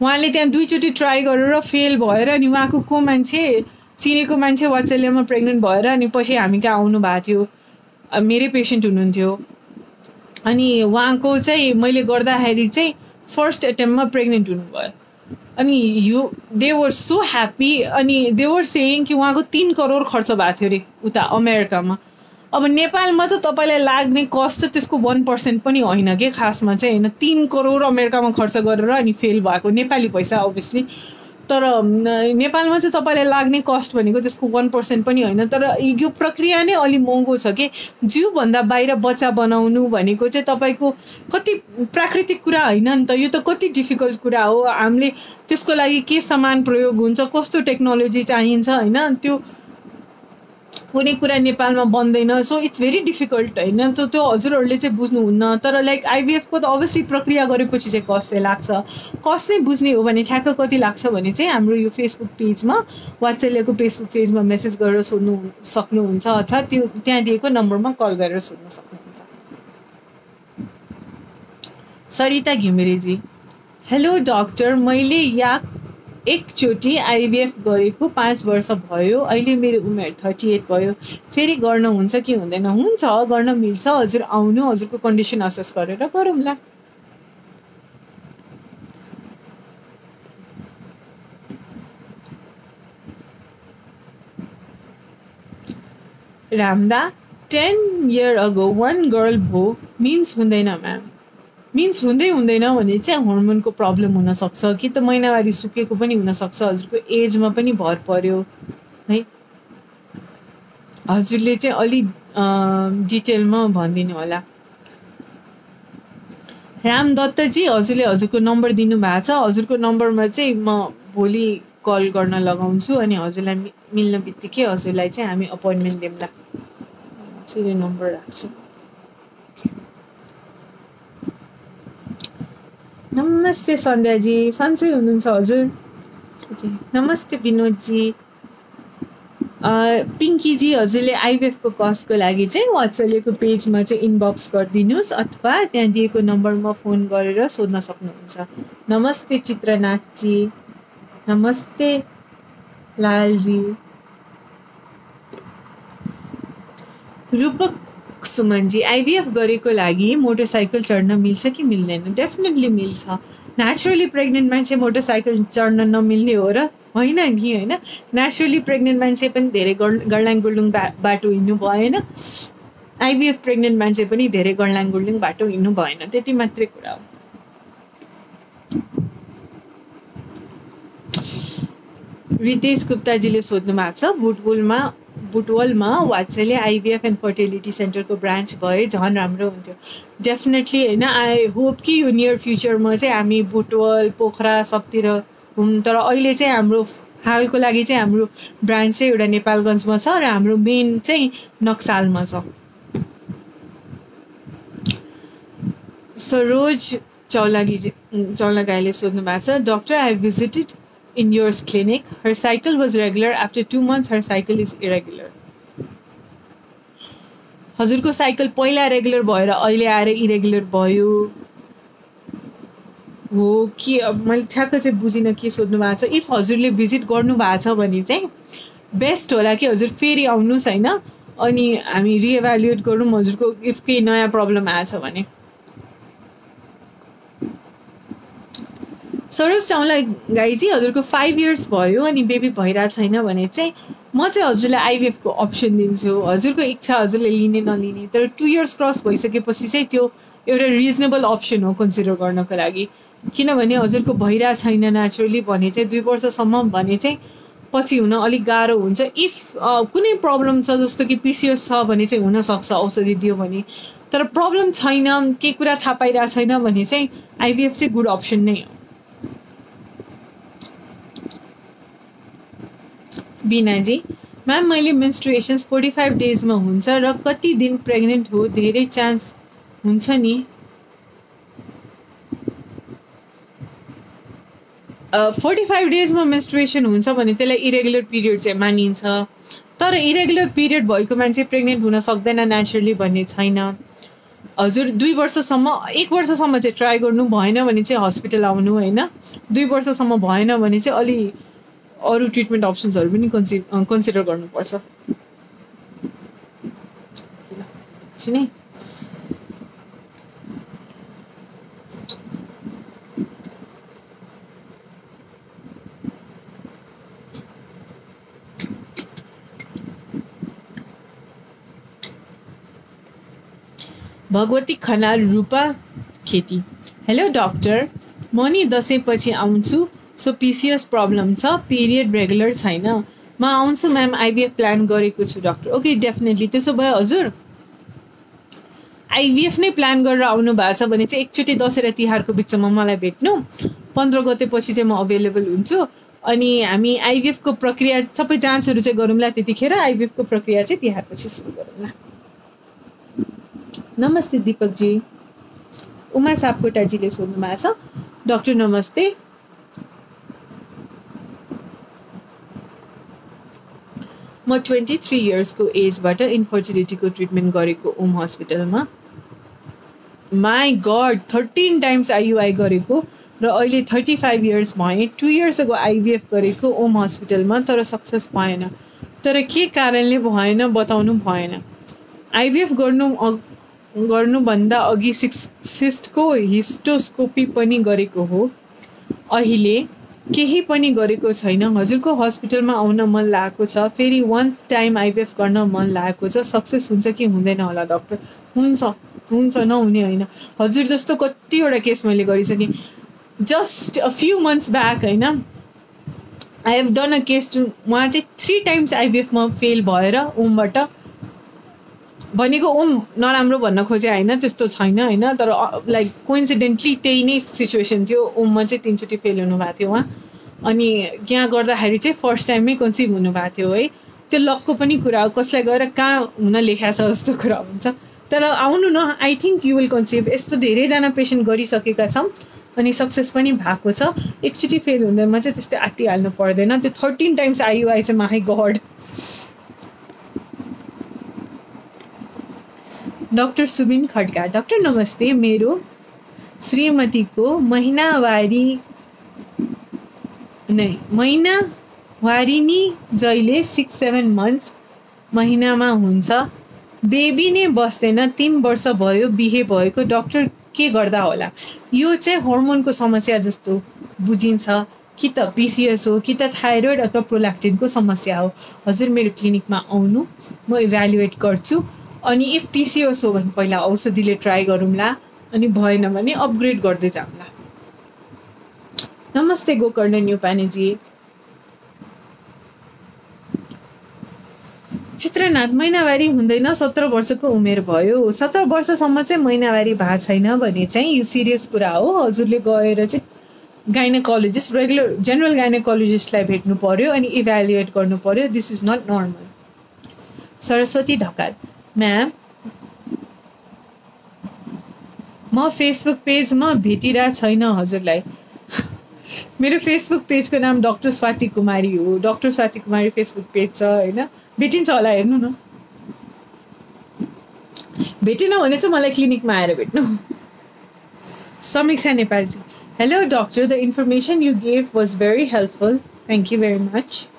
उहाँले त्यहाँ 2 चोटि ट्राई गरेर फेल भएर अनि उहाँको मान्छे चिनेको मान्छे वात्सल्यमा प्रेग्नेन्ट भएर अनि पछि हामी कहाँ आउनुभएको थियो। मेरै पेसेन्ट हुनुहुन्थ्यो। अनि उहाँको चाहिँ मैले गर्दाखेरि चाहिँ फर्स्ट एटेम्पमा प्रेग्नेन्ट हुनुभयो। अनि दे वर सो ह्याप्पी, अनि दे वर सेयिङ कि उहाँको 3 करोड खर्च भएको थियो अरे उता अमेरिकामा। अब नेपालमा त तपाईँलाई लाग्ने कस्ट चाहिँ त्यसको 1% पनि होइन कि खासमा चाहिँ होइन। 3 करोड अमेरिकामा खर्च गरेर अनि फेल भएको, नेपाली पैसा अभियसली। तर नेपालमा चाहिँ तपाईँलाई लाग्ने कस्ट भनेको त्यसको 1% पनि होइन। तर यो प्रक्रिया नै अलि महँगो छ कि जिउभन्दा बाहिर बच्चा बनाउनु भनेको चाहिँ तपाईँको कति प्राकृतिक कुरा होइन नि त, यो त कति डिफिकल्ट कुरा हो। हामीले त्यसको लागि के सामान प्रयोग हुन्छ, कस्तो टेक्नोलोजी चाहिन्छ होइन, त्यो कुनै कुरा नेपालमा बन्दैन। सो इट्स भेरी डिफिकल्ट होइन, त्यो हजुरहरूले चाहिँ बुझ्नुहुन्न। तर लाइक आइभीएफको त अभियसली प्रक्रिया गरेपछि चाहिँ कस्ट चाहिँ लाग्छ। कस्ट नै बुझ्ने हो भने ठ्याक्क कति लाग्छ भने चाहिँ हाम्रो यो फेसबुक पेजमा, वात्सल्यको फेसबुक पेजमा मेसेज गरेर सोध्नु सक्नुहुन्छ, अथवा त्यो त्यहाँ दिएको नम्बरमा कल गरेर सोध्न सक्नुहुन्छ। सरिता घिमिरेजी, हेलो डक्टर, मैले एकचोटि आइभीएफ गरेको 5 वर्ष भयो। अहिले मेरो उमेर 38 भयो। फेरि गर्न हुन्छ कि हुँदैन? हुन्छ, गर्न मिल्छ। हजुर आउनु, हजुरको कन्डिसन असेस गरेर गरौँला। रामदा, 10 years ago 1 girl भो मिन्स हुँदैन म्याम? मिन्स हुँदैन भने चाहिँ हर्मोनको प्रब्लम हुनसक्छ कि त महिनावारी सुकेको पनि हुनसक्छ। हजुरको एजमा पनि भर पर्यो है। हजुरले चाहिँ अलि डिटेलमा भनिदिनु होला। राम दत्तजी, हजुरले हजुरको नम्बर दिनुभएको छ। हजुरको नम्बरमा चाहिँ म भोलि कल गर्न लगाउँछु, अनि हजुरलाई मिल्ने बित्तिकै हजुरलाई चाहिँ हामी अपोइन्टमेन्ट दिउँला। चाहिँ नम्बर राख्छु। नमस्ते सन्ध्याजी, सन्चै हुनुहुन्छ हजुर? नमस्ते विनोदजी। पिङ्कीजी, हजुरले आइभीएफको कस्टको लागि चाहिँ वात्सल्यको पेजमा चाहिँ इनबक्स गरिदिनुहोस्, अथवा त्यहाँ दिएको नम्बरमा फोन गरेर सोध्न सक्नुहुन्छ। नमस्ते चित्रनाथजी, नमस्ते लालजी। रूपक सुमनजी आइभीएफ गरेको लागि मोटरसाइकल चढ्न मिल्छ कि मिल्दैन? डेफिनेटली मिल्छ। नेचुरली प्रेग्नेन्ट मान्छे मोटरसाइकल चढ्न नमिल्ने हो र? होइन नि, होइन। नेचुरली प्रेग्नेन्ट मान्छे पनि धेरै गर्लाङ गुर्लुङ बाटो हिँड्नु भएन, आइभीएफ प्रेग्नेन्ट मान्छे पनि धेरै गर्लाङ गुर्लुङ बाटो हिँड्नु भएन, त्यति मात्रै कुरा हो। रितेश गुप्ताजीले सोध्नु भएको छ, बुटवलमा वात्सल्य आइभीएफ एन्ड फर्टिलिटी सेन्टरको ब्रान्च भए झन् राम्रो हुन्थ्यो। डेफिनेटली होइन, आई होप कि यो नियर फ्युचरमा चाहिँ हामी बुटवल पोखरा सबतिर तर अहिले चाहिँ हाम्रो हालको लागि चाहिँ हाम्रो ब्रान्च चाहिँ एउटा नेपालगञ्जमा छ र हाम्रो मेन चाहिँ नक्सालमा छ। सरोज चौलागाईले सोध्नु भएको छ, doctor I visited in yours clinic, her cycle was regular, after 2 months her cycle is irregular. हजुरको साइकल पहिला रेगुलर भएर अहिले आएर इरेगुलर भयो हो कि? अब मैले ठ्याक्क चाहिँ बुझिनँ के सोध्नु भएको छ। इफ हजुरले भिजिट गर्नु भएको छ भने चाहिँ बेस्ट होला कि हजुर फेरि आउनुहोस् होइन, अनि हामी रिएभ्यालुएट गरौँ हजुरको इफ केही नयाँ प्रब्लम आएछ भने। सरोज गाईजी हजुरको 5 इयर्स भयो अनि बेबी भइरहेको छैन भने चाहिँ म चाहिँ हजुरलाई आइभीएफको अप्सन दिन्छु। हजुरको इच्छा हजुरले लिने नलिने, तर 2 इयर्स क्रस भइसकेपछि चाहिँ त्यो एउटा रिजनेबल अप्सन हो कन्सिडर गर्नको लागि। किनभने हजुरको भइरहेको छैन नेचुरली भने चाहिँ 2 वर्षसम्म भने चाहिँ पछि हुन अलिक गाह्रो हुन्छ। इफ कुनै प्रब्लम छ जस्तो कि पिसिओस छ भने चाहिँ हुनसक्छ औषधि दियो भने, तर प्रब्लम छैन, केही कुरा थाहा पाइरहेको छैन भने चाहिँ आइभीएफ चाहिँ गुड अप्सन नै हो। बिनाजी म्याम मैले मेन्स्ट्रुएसन्स 45 डेजमा हुन्छ र कति दिन प्रेग्नेन्ट हो, धेरै चान्स हुन्छ नि? 45 डेजमा मेन्स्ट्रुएसन हुन्छ भने त्यसलाई इरेगुलर पिरियड चाहिँ मानिन्छ, तर इरेगुलर पिरियड भएको मान्छे प्रेग्नेन्ट हुन सक्दैन नेचुरली भन्ने छैन। हजुर 2 वर्षसम्म 1 वर्षसम्म चाहिँ ट्राई गर्नु, भएन भने चाहिँ हस्पिटल आउनु होइन। 2 वर्षसम्म भएन भने चाहिँ अलि अरू ट्रिटमेन्ट अप्सन्सहरू पनि कन्सिडर गर्नुपर्छ। भगवती खनाल रूपा खेती, हेलो डक्टर, म नि दसैँपछि आउँछु, सो पिसिएस प्रब्लम छ, पिरियड रेगुलर छैन, म आउँछु म्याम, आइभीएफ प्लान गरेको छु डक्टर। ओके डेफिनेटली, त्यसो भए हजुर आइभीएफ नै प्लान गरेर आउनु भएको छ भने चाहिँ एकचोटि दसैँ र तिहारको बिचमा मलाई भेट्नु, 15 गतेपछि चाहिँ म अभाइलेबल हुन्छु, अनि हामी आइभीएफको प्रक्रिया सबै जाँचहरू चाहिँ गरौँला, त्यतिखेर आइभीएफको प्रक्रिया चाहिँ तिहारपछि सुरु गरौँला। नमस्ते दिपकजी। उमा सापकोटाजीले सोध्नु भएको छ, डक्टर नमस्ते, म 23 इयर्सको एजबाट इन्फर्टिलिटीको ट्रिटमेन्ट गरेको ओम हस्पिटलमा। माई गड 13 टाइम्स आइयुआई गरेको र अहिले 35 इयर्स भएँ। 2 इयर्स अगो आइभीएफ गरेको ओम हस्पिटलमा, तर सक्सेस भएन। तर के कारणले भएन बताउनु भएन। आइभीएफ गर्नुभन्दा अघि सिस्टको हिस्टोस्कोपी पनि गरेको हो, अहिले केही पनि गरेको छैन। हजुरको हस्पिटलमा आउन मन लागेको छ, फेरि 1 टाइम आइभीएफ गर्न मन लागेको छ, सक्सेस हुन्छ कि हुँदैन होला डक्टर? हुन्छ नहुने होइन। हजुर जस्तो कतिवटा केस मैले गरिसकेँ। Just a few months back होइन, I have done a case to, उहाँ चाहिँ 3 टाइम्स आइभीएफमा फेल भएर ओमबाट, भनेको ओम नराम्रो भन्न खोजे होइन, त्यस्तो छैन होइन, तर लाइक कोइन्सिडेन्टली त्यही नै सिचुएसन थियो। ओममा चाहिँ 3 चोटि फेल हुनुभएको थियो उहाँ, अनि यहाँ गर्दाखेरि चाहिँ फर्स्ट टाइममै कन्सिभ हुनुभएको थियो है। त्यो लकको पनि कुरा हो, कसलाई गएर कहाँ हुन लेखा छ जस्तो कुरा हुन्छ। तर आउनु न, I think you will conceive. यस्तो धेरैजना पेसेन्ट गरिसकेका छौँ अनि सक्सेस पनि भएको छ। एकचोटि फेल हुँदैमा चाहिँ त्यस्तै आत्तिहाल्नु पर्दैन। त्यो 13 टाइम्स आइयुआई चाहिँ my God. Doctor Subin Khadka, doctor नमस्ते, मेरो श्रीमतीको महिनावारी नि जहिले 6-7 मन्थ्स महिनामा हुन्छ, बेबी नै बस्दैन 3 वर्ष भयो बिहे भएको डाक्टर के गर्दा होला? यो चाहिँ हर्मोनको समस्या जस्तो बुझिन्छ कि त पिसिएस हो कि त थाइरोइड अथवा प्रोल्याक्टिनको समस्या हो। हजुर मेरो क्लिनिकमा आउनु, म इभ्यालुएट गर्छु अनि इफ पिसिएस हो भने पहिला औषधिले ट्राई गरौँला अनि भएन भने अपग्रेड गर्दै जाउँला। नमस्ते गोकर्ण न्युपानेजी। चित्रनाथ महिनावारी हुँदैन 17 वर्षको उमेर भयो। 17 वर्षसम्म चाहिँ महिनावारी भएको छैन भने चाहिँ यो सिरियस कुरा हो। हजुरले गएर चाहिँ गाइनेकोलोजिस्ट रेगुलर जेनरल गाइनेकोलोजिस्टलाई भेट्नु पर्यो अनि इभ्यालुएट गर्नु पर्यो। This is not normal. Saraswati Dhakal ma'am म फेसबुक पेजमा भेटिरहेको छैन हजुरलाई। मेरो फेसबुक पेजको नाम डाक्टर स्वाति कुमारी हो। डाक्टर स्वाति कुमारी फेसबुक पेज छ होइन, भेटिन्छ होला हेर्नु न। भेटेन भने चाहिँ मलाई क्लिनिकमा आएर भेट्नु। Samiksha Nepalji hello doctor, the information you gave was very helpful, thank you very much.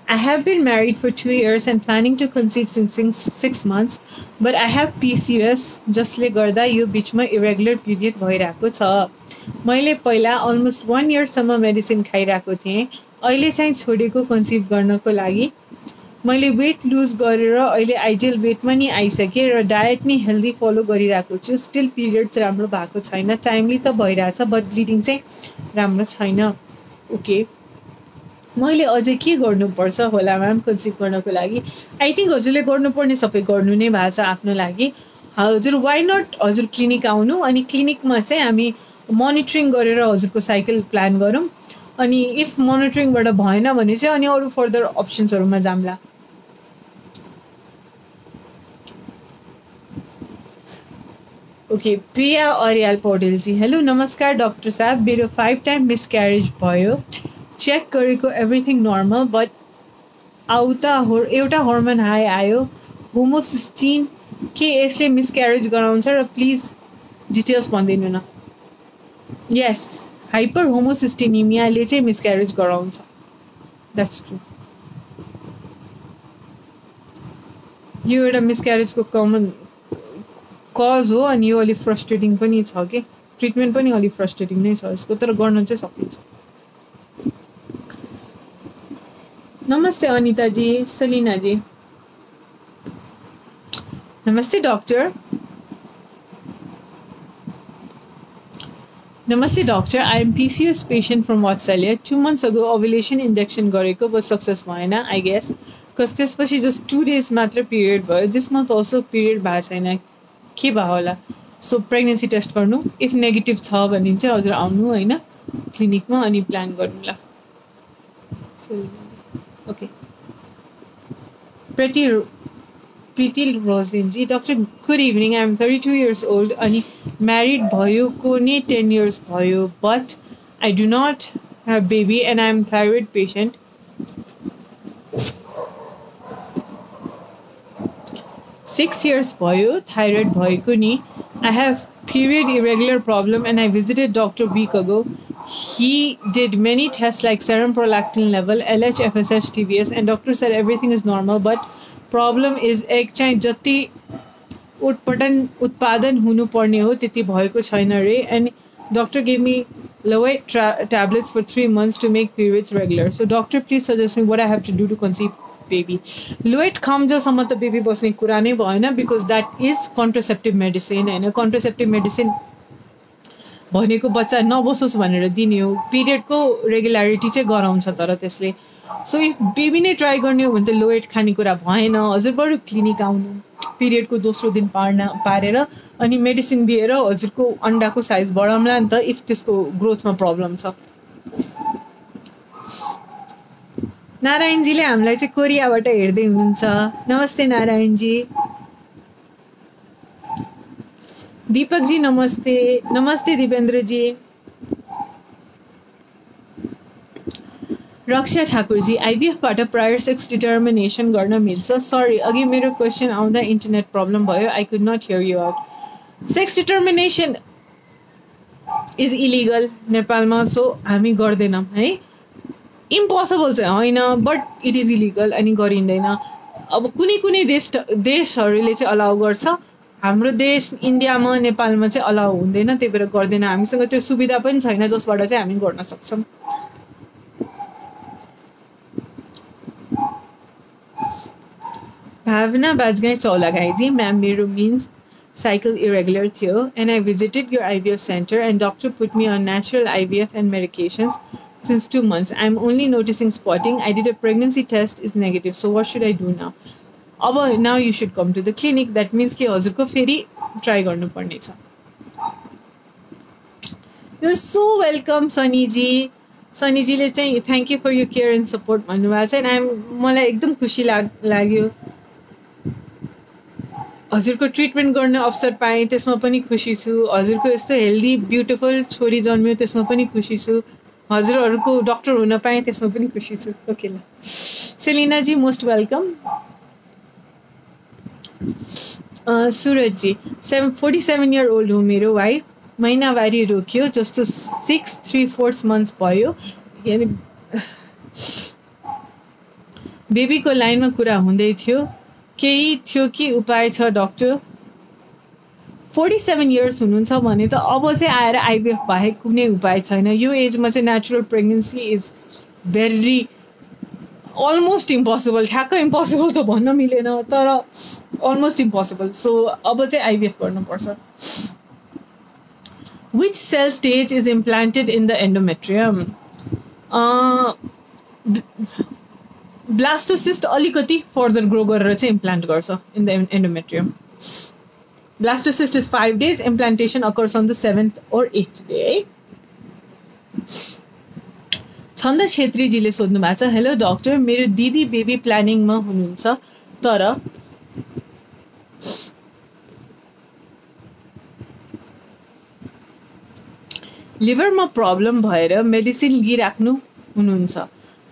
I have been married for 2 years and planning to conceive since 6 months, but I have PCOS जसले गर्दा यो बिचमा इरेगुलर पिरियड भइरहेको छ। मैले पहिला almost 1 इयरसम्म medicine खाइरहेको थिएँ, अहिले चाहिँ छोडेको कन्सिभ गर्नको लागि। मैले वेट लुज गरेर अहिले आइडियल वेटमा नि आइसकेँ र डायट नि हेल्दी फलो गरिरहेको छु। स्टिल पिरियड्स राम्रो भएको छैन, टाइमली त भइरहेछ बट ब्लिडिङ चाहिँ राम्रो छैन। ओके, मैले अझै के गर्नुपर्छ होला म्याम कन्सिभ गर्नको लागि? आई थिङ्क हजुरले गर्नुपर्ने सबै गर्नु नै भएको छ आफ्नो लागि। हजुर वाइ नट हजुर क्लिनिक आउनु अनि क्लिनिकमा चाहिँ हामी मोनिटरिङ गरेर हजुरको साइकल प्लान गरौँ अनि इफ मोनिटरिङबाट भएन भने चाहिँ अनि अरू फर्दर अप्सन्सहरूमा जाम्ला। ओके, प्रिया अर्याल पौडेलजी हेलो नमस्कार डाक्टर साहब, मेरो 5 टाइम मिसक्यारेज भयो। चेक गरेको एभ्रिथिङ नर्मल बट एउटा हर्मोन हाई आयो, होमोसिस्टिन के यसले मिसक्यारेज गराउँछ र प्लिज डिटेल्स भनिदिनु न। यस, हाइपर होमोसिस्टिनिमियाले चाहिँ मिसक्यारेज गराउँछ, द्याट्स ट्रु। यो एउटा मिसक्यारेजको कमन कज हो अनि यो अलिक फ्रस्ट्रेटिङ पनि छ कि ट्रिटमेन्ट पनि अलिक फ्रस्ट्रेटिङ नै छ यसको, तर गर्न चाहिँ सकिन्छ। नमस्ते अनिताजी, सलिनाजी नमस्ते डॉक्टर। नमस्ते doctor, I am PCOS patient from Vatsalya. 2 months ago ovulation injection गरेको but सक्सेस भएन आई गेस, कस त्यसपछि जस्ट 2 days मात्र पिरियड भयो। दिस मन्थ अल्सो पिरियड भएको छैन, के भयो होला? सो प्रेग्नेन्सी टेस्ट गर्नु, इफ नेगेटिभ छ भने चाहिँ हजुर आउनु होइन क्लिनिकमा अनि प्लान गर्नुला। Okay, Preeti Roselinji doctor good evening, I am 32 years old अनि म्यारिड भयो को नै 10 years भयो but I do not have baby and I am thyroid patient. 6 years भयो थाइरोइड भएको नि। I have period irregular problem and I visited Dr. a week ago. He did many tests like serum prolactin level, LH, FSH, TVS and doctor said everything is normal but problem is egg चाहिँ जति उत्पादन हुनु पर्ने हो त्यति भएको छैन रे and doctor gave me Loet tablets for 3 months to make periods regular. So doctor please suggest me what I have to do to conceive baby. Loet खामजसम्म त बेबी बस्ने कुरा नै भएन because that is contraceptive medicine हैन। contraceptive medicine भनेको बच्चा नबसोस् भनेर दिने हो, पिरियडको रेगुलारिटी चाहिँ गराउँछ तर त्यसले। सो इफ बेबी नै ट्राई गर्ने हो भने त लोएट खाने कुरा भएन। हजुर बरु क्लिनिक आउनु, पिरियडको दोस्रो दिन पारेर अनि मेडिसिन दिएर हजुरको अन्डाको साइज बढाउँला नि त इफ त्यसको ग्रोथमा प्रब्लम छ। नारायणजीले हामीलाई चाहिँ कोरियाबाट हेर्दै हुनुहुन्छ, नमस्ते नारायणजी। दीपक जी नमस्ते। नमस्ते दिपेन्द्र जी। रक्षा ठाकुर जी आइभीएफबाट प्रायर सेक्स डिटर्मिनेसन गर्न मिल्छ? सरी अघि मेरो क्वेसन आउँदा इन्टरनेट प्रब्लम भयो, I could not hear you out. Sex determination is illegal नेपालमा, सो हामी गर्दैनौँ है। इम्पोसिबल चाहिँ होइन बट इट इज इलिगल अनि गरिँदैन। अब कुनै कुनै देशहरूले चाहिँ अलाउ गर्छ, हाम्रो देश इन्डियामा नेपालमा चाहिँ अलाउ हुँदैन, त्यही भएर गर्दैन। हामीसँग त्यो सुविधा पनि छैन जसबाट चाहिँ हामी गर्न सक्छौँ। भावना बाजगाई चौलागाईजी, म्याम मेरो मिन्स cycle irregular थियो and I visited your IVF center and doctor put me on natural IVF and medications since 2 months. I'm only noticing spotting. I did a pregnancy test, is negative. So what should I do now? Now you should come to the clinic. That means कि हजुरको फेरि try गर्नुपर्ने छ। You're so welcome, सनीजी। सनीजीले चाहिँ thank you for your care and support भन्नुभएको छ and मलाई एकदम खुसी लाग्यो। हजुरको ट्रिटमेन्ट गर्ने अवसर पाएँ, त्यसमा पनि खुसी छु। हजुरको यस्तो हेल्दी ब्युटिफुल छोरी जन्मियो, त्यसमा पनि खुसी छु। हजुरहरूको डक्टर हुन पाएँ, त्यसमा पनि खुसी छु। ओके ल, सेलिना जी मोस्ट वेलकम। सुरज जी, 47 year old हो मेरो वाइफ, महिनावारी रोक्यो, जस्तो 6 3/4 months भयो, यानी बेबीको लाइनमा कुरा हुँदै थियो, केही थियो कि उपाय छ डक्टर? 47 years हुनुहुन्छ भने त अब चाहिँ आएर आइभीएफ बाहेक कुनै उपाय छैन। यो एजमा चाहिँ natural pregnancy is very almost impossible. ठ्याक्क इम्पोसिबल त भन्न मिलेन, तर अलमोस्ट इम्पोसिबल। सो अब चाहिँ आइभीएफ गर्नुपर्छ। Which cell stage is implanted in the endometrium? Blastocyst अलिकति फर्दर ग्रो गरेर चाहिँ इम्प्लान्ट गर्छ in the endometrium. Blastocyst is 5 days, implantation occurs on the 7th or 8th day है। छन्द छेत्रीजीले सोध्नु भएको छ, हेलो डक्टर, मेरो दिदी बेबी प्लानिङमा हुनुहुन्छ, तर लिभरमा प्रब्लम भएर मेडिसिन लिइराख्नु हुनुहुन्छ।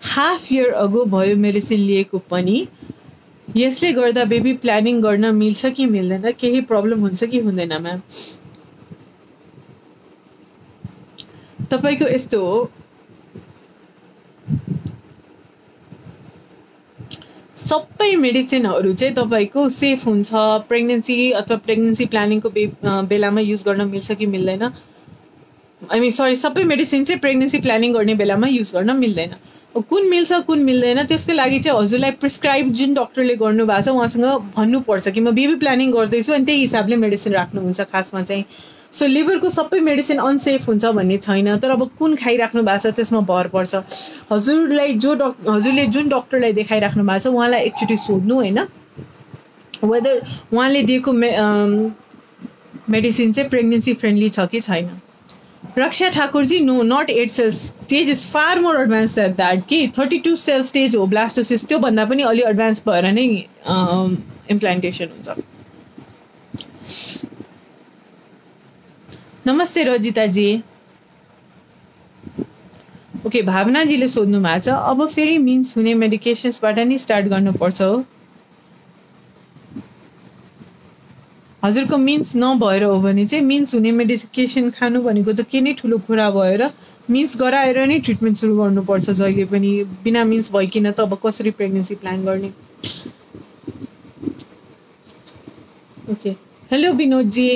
हाफ इयर अगो भयो मेडिसिन लिएको पनि। यसले गर्दा बेबी प्लानिङ गर्न मिल्छ कि मिल्दैन? केही प्रब्लम हुन्छ कि हुँदैन म्याम? तपाईको यस्तो हो, सबै मेडिसिनहरू चाहिँ तपाईको सेफ हुन्छ। प्रेग्नेन्सी अथवा प्रेग्नेन्सी प्लानिङको बेलामा युज गर्न मिल्छ कि मिल्दैन? आई मिन सरी, सबै मेडिसिन चाहिँ प्रेग्नेन्सी प्लानिङ गर्ने बेलामा युज गर्न मिल्दैन। कुन मिल्छ कुन मिल्दैन त्यसको लागि चाहिँ हजुरलाई प्रिस्क्राइब जुन डक्टरले गर्नुभएको छ उहाँसँग भन्नुपर्छ कि म बेबी प्लानिङ गर्दैछु, अनि त्यही हिसाबले मेडिसिन राख्नुहुन्छ खासमा चाहिँ। सो लिभरको सबै मेडिसिन अनसेफ हुन्छ भन्ने छैन, तर अब कुन खाइराख्नु भएको छ त्यसमा भर पर्छ। हजुरले जुन डक्टरलाई देखाइराख्नु भएको छ उहाँलाई एकचोटि सोध्नु होइन, वेदर उहाँले दिएको मेडिसिन चाहिँ प्रेग्नेन्सी फ्रेन्डली छ कि छैन। Raksha Thakurji, no not 8 cells stage is far more advance than that कि 32 cell स्टेज हो ब्लास्टोसिस, त्यो भन्दा पनि अलि एडभान्स भएर नै इम्प्लान्टेसन हुन्छ। नमस्ते रजिताजी। ओके, भावनाजीले सोध्नु भएको छ, अब फेरि मिन्स हुने मेडिकेसन्सबाट नै स्टार्ट गर्नुपर्छ हो? हजुरको मिन्स नभएर हो भने चाहिँ मिन्स हुने मेडिकेसन खानु भनेको त के नै ठुलो कुरा भयो र? मिन्स गराएर नै ट्रिटमेन्ट सुरु गर्नुपर्छ जहिले पनि। बिना मिन्स भइकन त अब कसरी प्रेग्नेन्सी प्लान गर्ने? Okay, hello Vinodji.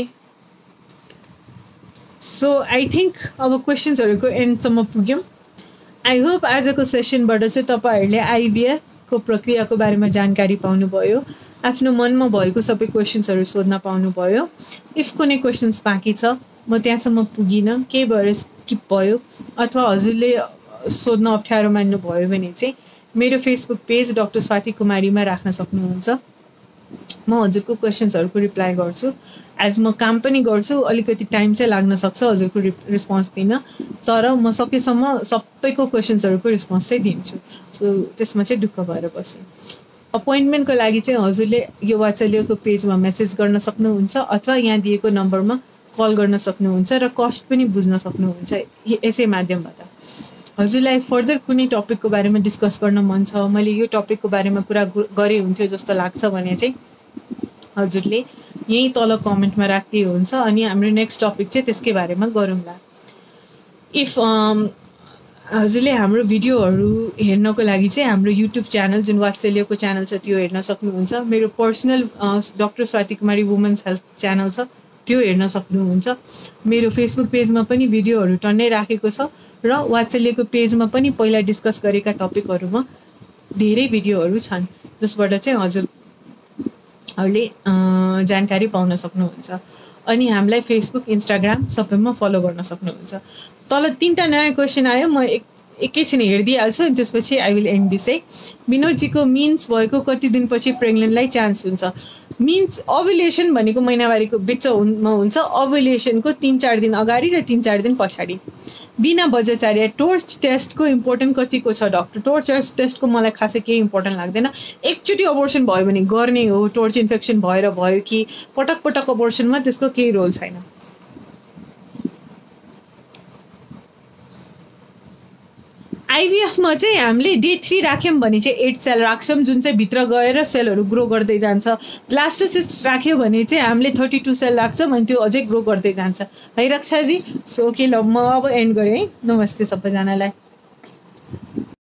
So I think अब क्वेसन्सहरूको एन्डसम्म पुग्यौँ। आई होप आजको सेसनबाट चाहिँ तपाईँहरूले आइभीएफको प्रक्रियाको बारेमा जानकारी पाउनुभयो, आफ्नो मनमा भएको सबै क्वेसन्सहरू सोध्न पाउनुभयो। इफ कुनै क्वेसन्स बाँकी छ, म त्यहाँसम्म पुगिनँ, केही भएर स्किप भयो अथवा हजुरले सोध्न अप्ठ्यारो मान्नुभयो भने चाहिँ मेरो फेसबुक पेज डक्टर स्वाति कुमारीमा राख्न सक्नुहुन्छ। म हजुरको क्वेसन्सहरूको रिप्लाई गर्छु। एज म काम पनि गर्छु, अलिकति टाइम चाहिँ लाग्न सक्छ हजुरको रिस्पोन्स दिन, तर म सकेसम्म सबैको क्वेसन्सहरूको रिस्पोन्स चाहिँ दिन्छु। सो त्यसमा चाहिँ ढुक्क भएर बस्नु। अपोइन्टमेन्टको लागि चाहिँ हजुरले यो वात्सल्यको पेजमा मेसेज गर्न सक्नुहुन्छ अथवा यहाँ दिएको नम्बरमा कल गर्न सक्नुहुन्छ र कस्ट पनि बुझ्न सक्नुहुन्छ यसै माध्यमबाट। हजुरलाई फर्दर कुनै टपिकको बारेमा डिस्कस गर्न मन छ, मैले यो टपिकको बारेमा कुरा गरे हुन्थ्यो जस्तो लाग्छ भने चाहिँ हजुरले यही तल कमेन्टमा राख्दै हुन्छ, अनि हाम्रो नेक्स्ट टपिक चाहिँ त्यसकै बारेमा गरौँला। इफ हजुरले हाम्रो भिडियोहरू हेर्नको लागि चाहिँ हाम्रो युट्युब च्यानल जुन वात्सल्यको च्यानल छ त्यो हेर्न सक्नुहुन्छ। मेरो पर्सनल डाक्टर स्वाति कुमारी वुमेन्स हेल्थ च्यानल छ त्यो हेर्न सक्नुहुन्छ। मेरो फेसबुक पेजमा पनि भिडियोहरू टन्नै राखेको छ र वात्सल्यको पेजमा पनि पहिला डिस्कस गरेका टपिकहरूमा धेरै भिडियोहरू छन् जसबाट चाहिँ हजुरहरूले जानकारी पाउन सक्नुहुन्छ। अनि हामीलाई फेसबुक इन्स्टाग्राम सबैमा फलो गर्न सक्नुहुन्छ। तल 3टा नयाँ क्वेसन आयो, म एकैछिन हेरिदिइहाल्छु अनि त्यसपछि आई विल एन्ड दिस है। विनोदजीको मिन्स भएको कति दिनपछि प्रेग्नेन्टलाई चान्स हुन्छ? मिन्स ओभुलेसन भनेको महिनावारीको बिचमा हुन्छ। ओभुलेसनको 3-4 दिन अगाडि र 3-4 दिन पछाडि। बिना बजाचार्य टोर्च टेस्टको इम्पोर्टेन्ट कतिको छ डाक्टर? टोर्च टेस्टको मलाई खासै केही इम्पोर्टेन्ट लाग्दैन। एकचोटि अबोर्सन भयो भने गर्ने हो, टोर्च इन्फेक्सन भएर भयो कि पटक पटक अबोर्सनमा त्यसको केही रोल छैन। आइभीएफमा चाहिँ हामीले डे 3 राख्यौँ भने चाहिँ 8 सेल राख्छौँ जुन चाहिँ भित्र गएर सेलहरू ग्रो गर्दै जान्छ। ब्लास्टोसिस्ट राख्यो भने चाहिँ हामीले 32 सेल राख्छौँ अनि त्यो अझै ग्रो गर्दै जान्छ है रक्षाजी। सो के ल म अब एन्ड गरेँ है। नमस्ते सबैजनालाई।